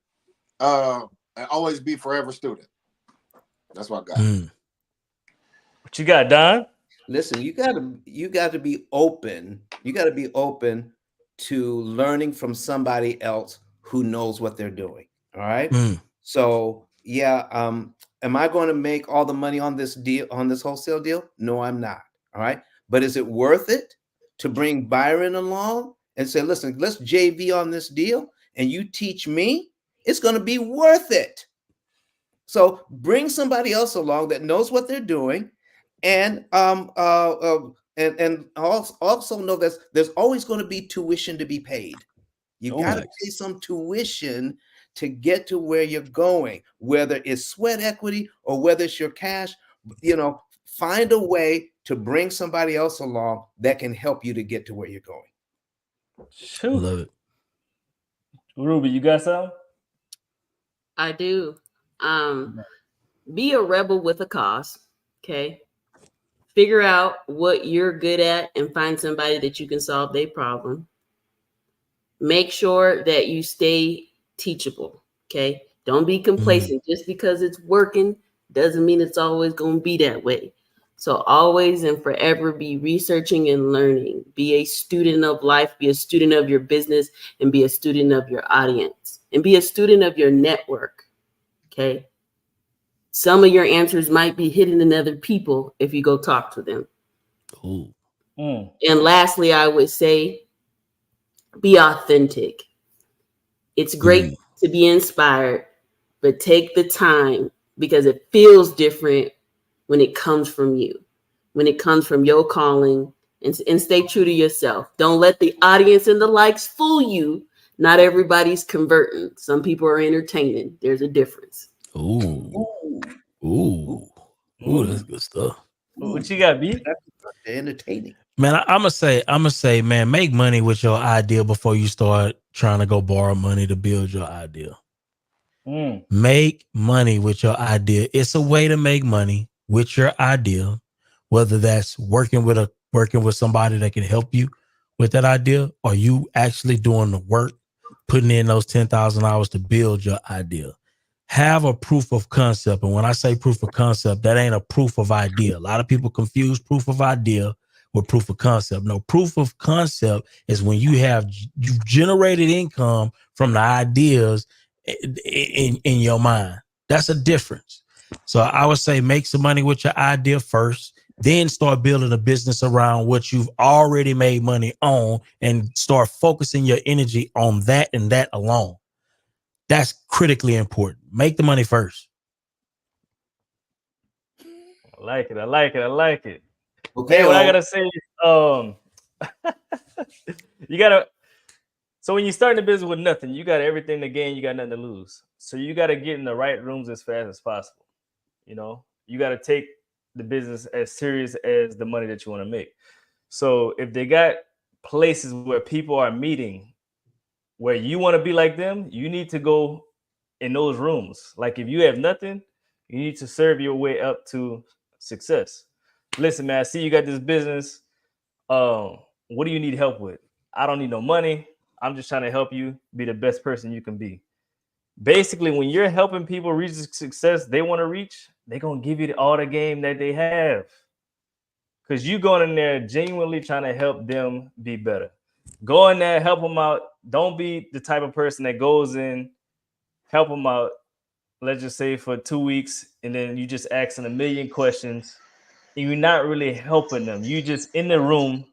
and always be forever student. That's what I got. What you got, Don? Listen, you got to be open. You got to be open to learning from somebody else who knows what they're doing. All right. So yeah, am I going to make all the money on this deal, on this wholesale deal? No, I'm not. All right. But is it worth it to bring Byron along and say, listen, let's JV on this deal and you teach me? It's going to be worth it. So bring somebody else along that knows what they're doing, and also know that there's always going to be tuition to be paid. You got to pay some tuition to get to where you're going, whether it's sweat equity or whether it's your cash. You know, find a way to bring somebody else along that can help you to get to where you're going. Shoot. Love it. Ruby, you got something? I do. Be a rebel with a cause. Okay. Figure out what you're good at and find somebody that you can solve their problem. Make sure that you stay teachable. Okay. Don't be complacent. Just because it's working doesn't mean it's always going to be that way. So always and forever be researching and learning. Be a student of life, be a student of your business, and be a student of your audience, and be a student of your network. Okay. Some of your answers might be hidden in other people if you go talk to them. Cool. And lastly, I would say be authentic. It's great to be inspired, but take the time, because it feels different when it comes from you, when it comes from your calling, and stay true to yourself. Don't let the audience and the likes fool you. Not everybody's converting. Some people are entertaining. There's a difference. Ooh, that's good stuff. What you got, B? Entertaining. Man, I'm gonna say, man, make money with your idea before you start trying to go borrow money to build your idea. Make money with your idea. It's a way to make money with your idea, whether that's working with somebody that can help you with that idea, or you actually doing the work, putting in those 10,000 hours to build your idea. Have a proof of concept. And when I say proof of concept, that ain't a proof of idea. A lot of people confuse proof of idea with proof of concept. No, proof of concept is when you've generated income from the ideas in your mind. That's a difference. So I would say make some money with your idea first, then start building a business around what you've already made money on, and start focusing your energy on that and that alone. That's critically important. Make the money first. I like it. Okay. Hey, what I gotta say is, you gotta. So when you start a business with nothing, you got everything to gain. You got nothing to lose. So you got to get in the right rooms as fast as possible. You know, you got to take the business as serious as the money that you want to make. So if they got places where people are meeting, where you want to be like them, you need to go in those rooms. Like if you have nothing, you need to serve your way up to success. Listen, man, I see you got this business. What do you need help with? I don't need no money. I'm just trying to help you be the best person you can be. Basically, when you're helping people reach the success they want to reach, they're going to give you all the game that they have. Because you going in there genuinely trying to help them be better. Go in there, help them out. Don't be the type of person that goes in, help them out, let's just say for 2 weeks, and then you just asking a million questions, and you're not really helping them. You just in the room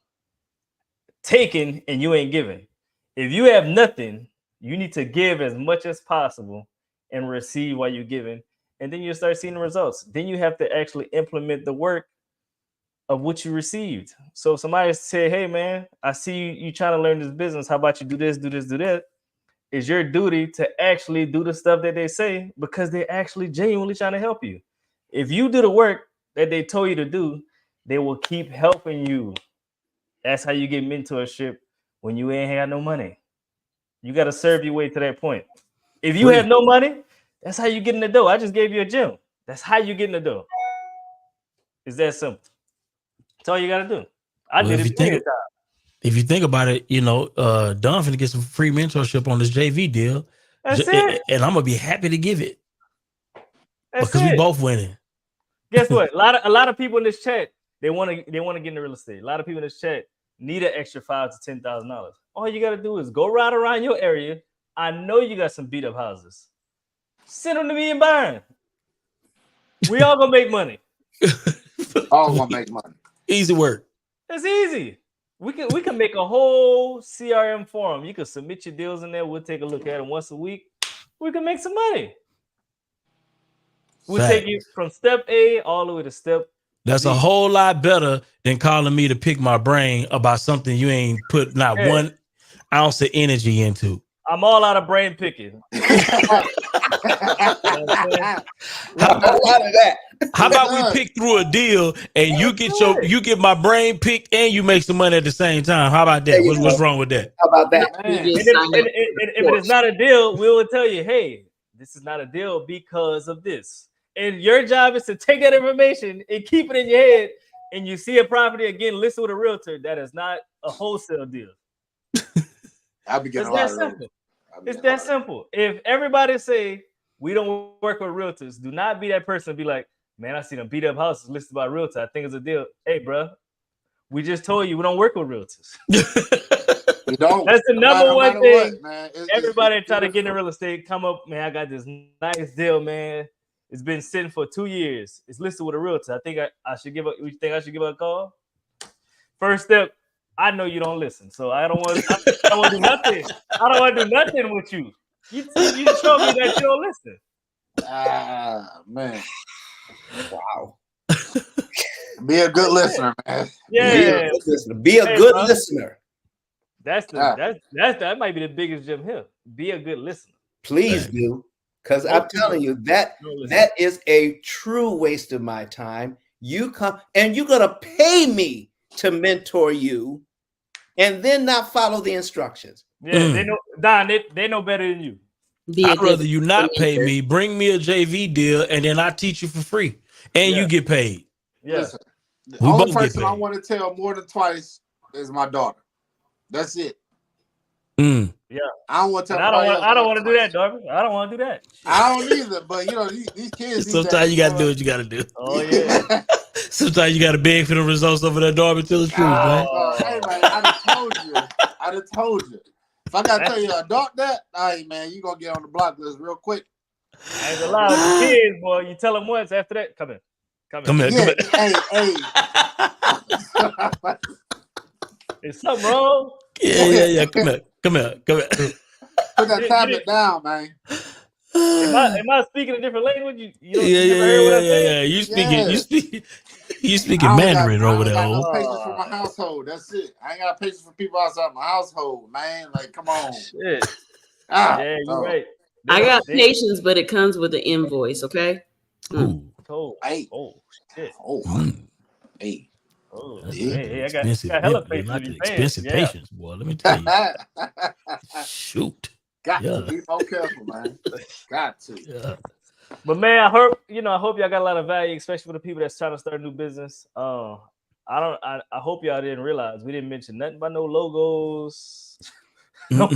taking and you ain't giving. If you have nothing, you need to give as much as possible and receive while you're giving. And then you start seeing the results. Then you have to actually implement the work of what you received. So if somebody say, hey man, I see you trying to learn this business. How about you do this, do this, do that? It's your duty to actually do the stuff that they say because they're actually genuinely trying to help you. If you do the work that they told you to do, they will keep helping you. That's how you get mentorship when you ain't got no money. You got to serve your way to that point. If you have no money, that's how you get in the door. I just gave you a gym. That's how you get in the door. It's that simple. That's all you got to do. I did it plenty of times. If you think about it, you know, Don finna get some free mentorship on this JV deal. That's it. And I'm gonna be happy to give it. That's because we both winning. Guess what? A lot of people in this chat, they want to get into real estate. A lot of people in this chat need an extra $5,000 to $10,000. All you got to do is go right around your area. I know you got some beat up houses. Send them to me and Byron. We all gonna make money. All gonna make money. Easy work. It's easy. We can make a whole CRM forum. You can submit your deals in there. We'll take a look at them once a week. We can make some money. We'll take you from step A all the way to step That's Z. a whole lot better than calling me to pick my brain about something you ain't put not 1 ounce of energy into. I'm all out of brain picking. How about we pick through a deal and you get my brain picked and you make some money at the same time? How about that? What's wrong with that? How about that? And if it is not a deal, we will tell you, hey, this is not a deal because of this. And your job is to take that information and keep it in your head. And you see a property again, listen with a realtor. That is not a wholesale deal. I'll be getting It's that simple. It's that simple. If everybody say we don't work with realtors, do not be that person. Be like, man, I see them beat up houses listed by realtor. I think it's a deal. Hey, bro, we just told you we don't work with realtors. We don't. That's the number one thing. What, man. Everybody try to get into real estate. Come up, man. I got this nice deal, man. It's been sitting for 2 years. It's listed with a realtor. I think I should give. You think I should give her a call? First step. I know you don't listen, so I don't want to do nothing. I don't want to do nothing with you. You show me that you don't listen. Man. Wow. Be a good listener, man. Yeah. Be a good listener. That might be the biggest gem here. Be a good listener. Please do. Because I'm telling you, that is a true waste of my time. You come and you're gonna pay me to mentor you and then not follow the instructions. Yeah, they know, Don, they know better than you. I'd rather you not pay me, bring me a JV deal, and then I teach you for free. And you get paid. Yeah. Listen, the only person I want to tell more than twice is my daughter. That's it. Yeah. I don't want to tell I don't want to do that, Darby. I don't want to do that. I don't either, but you know, these kids. Sometimes you gotta do what you gotta do. Oh yeah. Sometimes you gotta beg for the results over that Darby till the truth, man. Hey man, I done told you. If I gotta tell you adult that, hey man, you gonna get on the block list real quick. I ain't gonna lie, the kids, boy. You tell them once, after that, come here. Hey. Is something wrong? Yeah. Come here. Put that tablet down, man. Am I speaking a different language? Yeah. You speaking Mandarin over there. I ain't got no patience for my household. That's it. I ain't got patience for people outside my household, man. Like, come on. Shit. Yeah, you're right. I got patience, but it comes with an invoice, okay? Oh, hey. Oh, shit. Oh, hey. Oh, yeah. Hey, I Expensive, got hella patience. expensive patience, boy. Let me tell you. Shoot. Got to be more careful, man. Got to. Yeah. But man, I hope y'all got a lot of value, especially for the people that's trying to start a new business. I hope y'all didn't realize we didn't mention nothing about no logos, no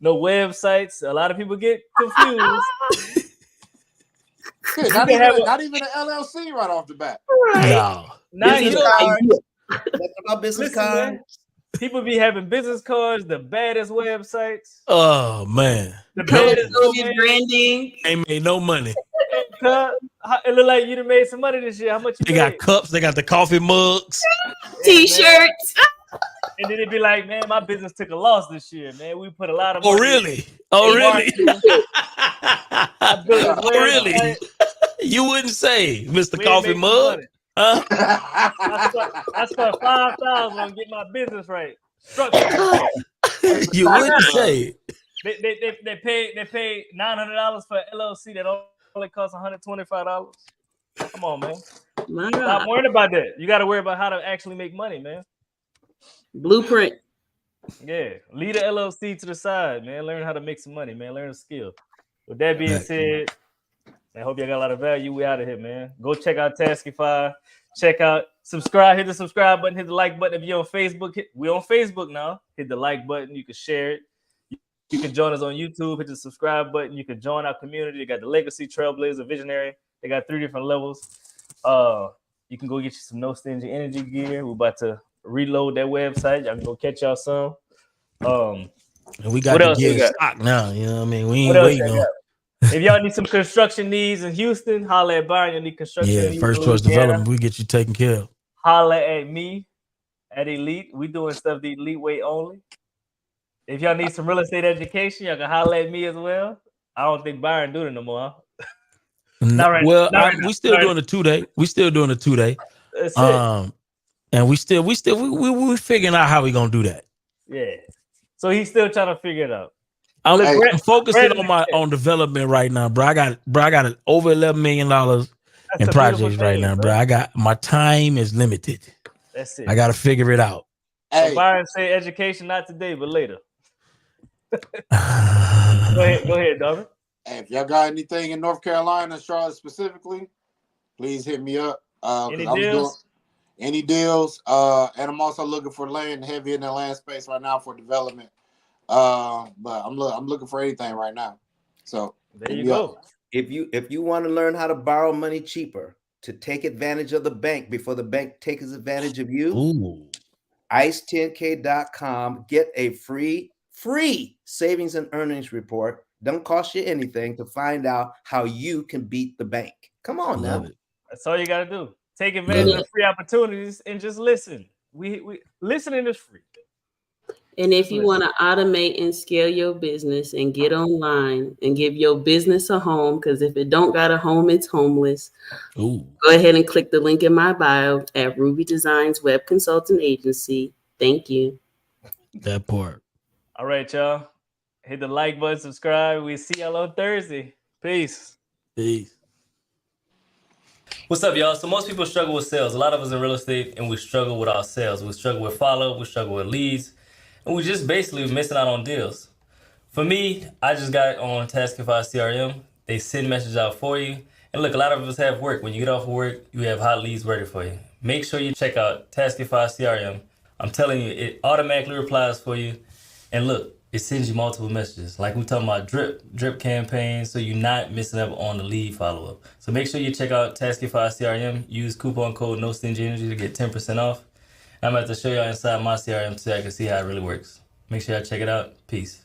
websites. A lot of people get confused. Shit, not even an LLC right off the bat. No. Now you about business cards. People be having business cards, the baddest websites. Oh man, the baddest branding. Ain't made no money. It look like you done made some money this year. How much you They got cups. They got the coffee mugs, T-shirts. And then it'd be like, man, my business took a loss this year, man. We put a lot of Oh, money. really? Oh, in really? marketing. I built this Oh, really? website. You wouldn't say, Mr. We ain't Coffee making no Mug? money. Huh? I spent $5,000 on getting my business right. Structure. You wouldn't say. They paid $900 for LLC that only costs $125. Come on, man. My Stop God. worrying about that. You got to worry about how to actually make money, man. Blueprint. Yeah, lead a LLC to the side, man. Learn how to make some money, man. Learn a skill. With that being said, I hope y'all got a lot of value. We out of here, man. Go check out Taskify. Check out, subscribe. Hit the subscribe button. Hit the like button. If you're on Facebook, we're on Facebook now. Hit the like button. You can share it. You can join us on YouTube. Hit the subscribe button. You can join our community. They got the Legacy, Trailblazer, Visionary. They got 3 different levels. You can go get you some No Stingy Energy gear. We're about to reload that website. Y'all can go catch y'all some. And we got to get stock now. You know what I mean? We ain't waiting on. If y'all need some construction needs in Houston, holla at Byron. You need construction needs. First choice development. We get you taken care of. Holla at me at Elite. We doing stuff the elite way only. If y'all need some real estate education, y'all can holla at me as well. I don't think Byron doing it no more. We still doing a 2-day. We still doing a 2-day. That's it. And we figuring out how we gonna do that. Yeah. So he's still trying to figure it out. I'm focusing on development right now, bro. I got over $11 million in projects right now, bro. My time is limited. That's it. I got to figure it out. Hey. So Byron say education not today, but later. Go ahead, Darvin. Hey, if y'all got anything in North Carolina, Charlotte specifically, please hit me up. Any deals? Any deals? And I'm also looking for land, heavy in the land space right now for development. But I'm looking for anything right now. So there you go. If you want to learn how to borrow money cheaper to take advantage of the bank before the bank takes advantage of you, ice10k.com. Get a free savings and earnings report. Don't cost you anything to find out how you can beat the bank. Come on now. That's all you got to do. Take advantage of free opportunities and just listen. We listening is free. And if you want to automate and scale your business and get online and give your business a home, because if it don't got a home, it's homeless. Ooh. Go ahead and click the link in my bio at Ruby Designs Web Consulting Agency. Thank you. That part. All right, y'all. Hit the like button, subscribe. We'll see y'all on Thursday. Peace. What's up, y'all? So most people struggle with sales. A lot of us in real estate, and we struggle with our sales. We struggle with follow-up. We struggle with leads. And we just basically missing out on deals. For me, I just got on Taskify CRM. They send messages out for you. And look, a lot of us have work. When you get off of work, you have hot leads ready for you. Make sure you check out Taskify CRM. I'm telling you, it automatically replies for you. And look, it sends you multiple messages. Like we're talking about drip campaigns, so you're not missing up on the lead follow-up. So make sure you check out Taskify CRM. Use coupon code No Stingy Energy to get 10% off. I'm about to show y'all inside my CRM so I can see how it really works. Make sure y'all check it out. Peace.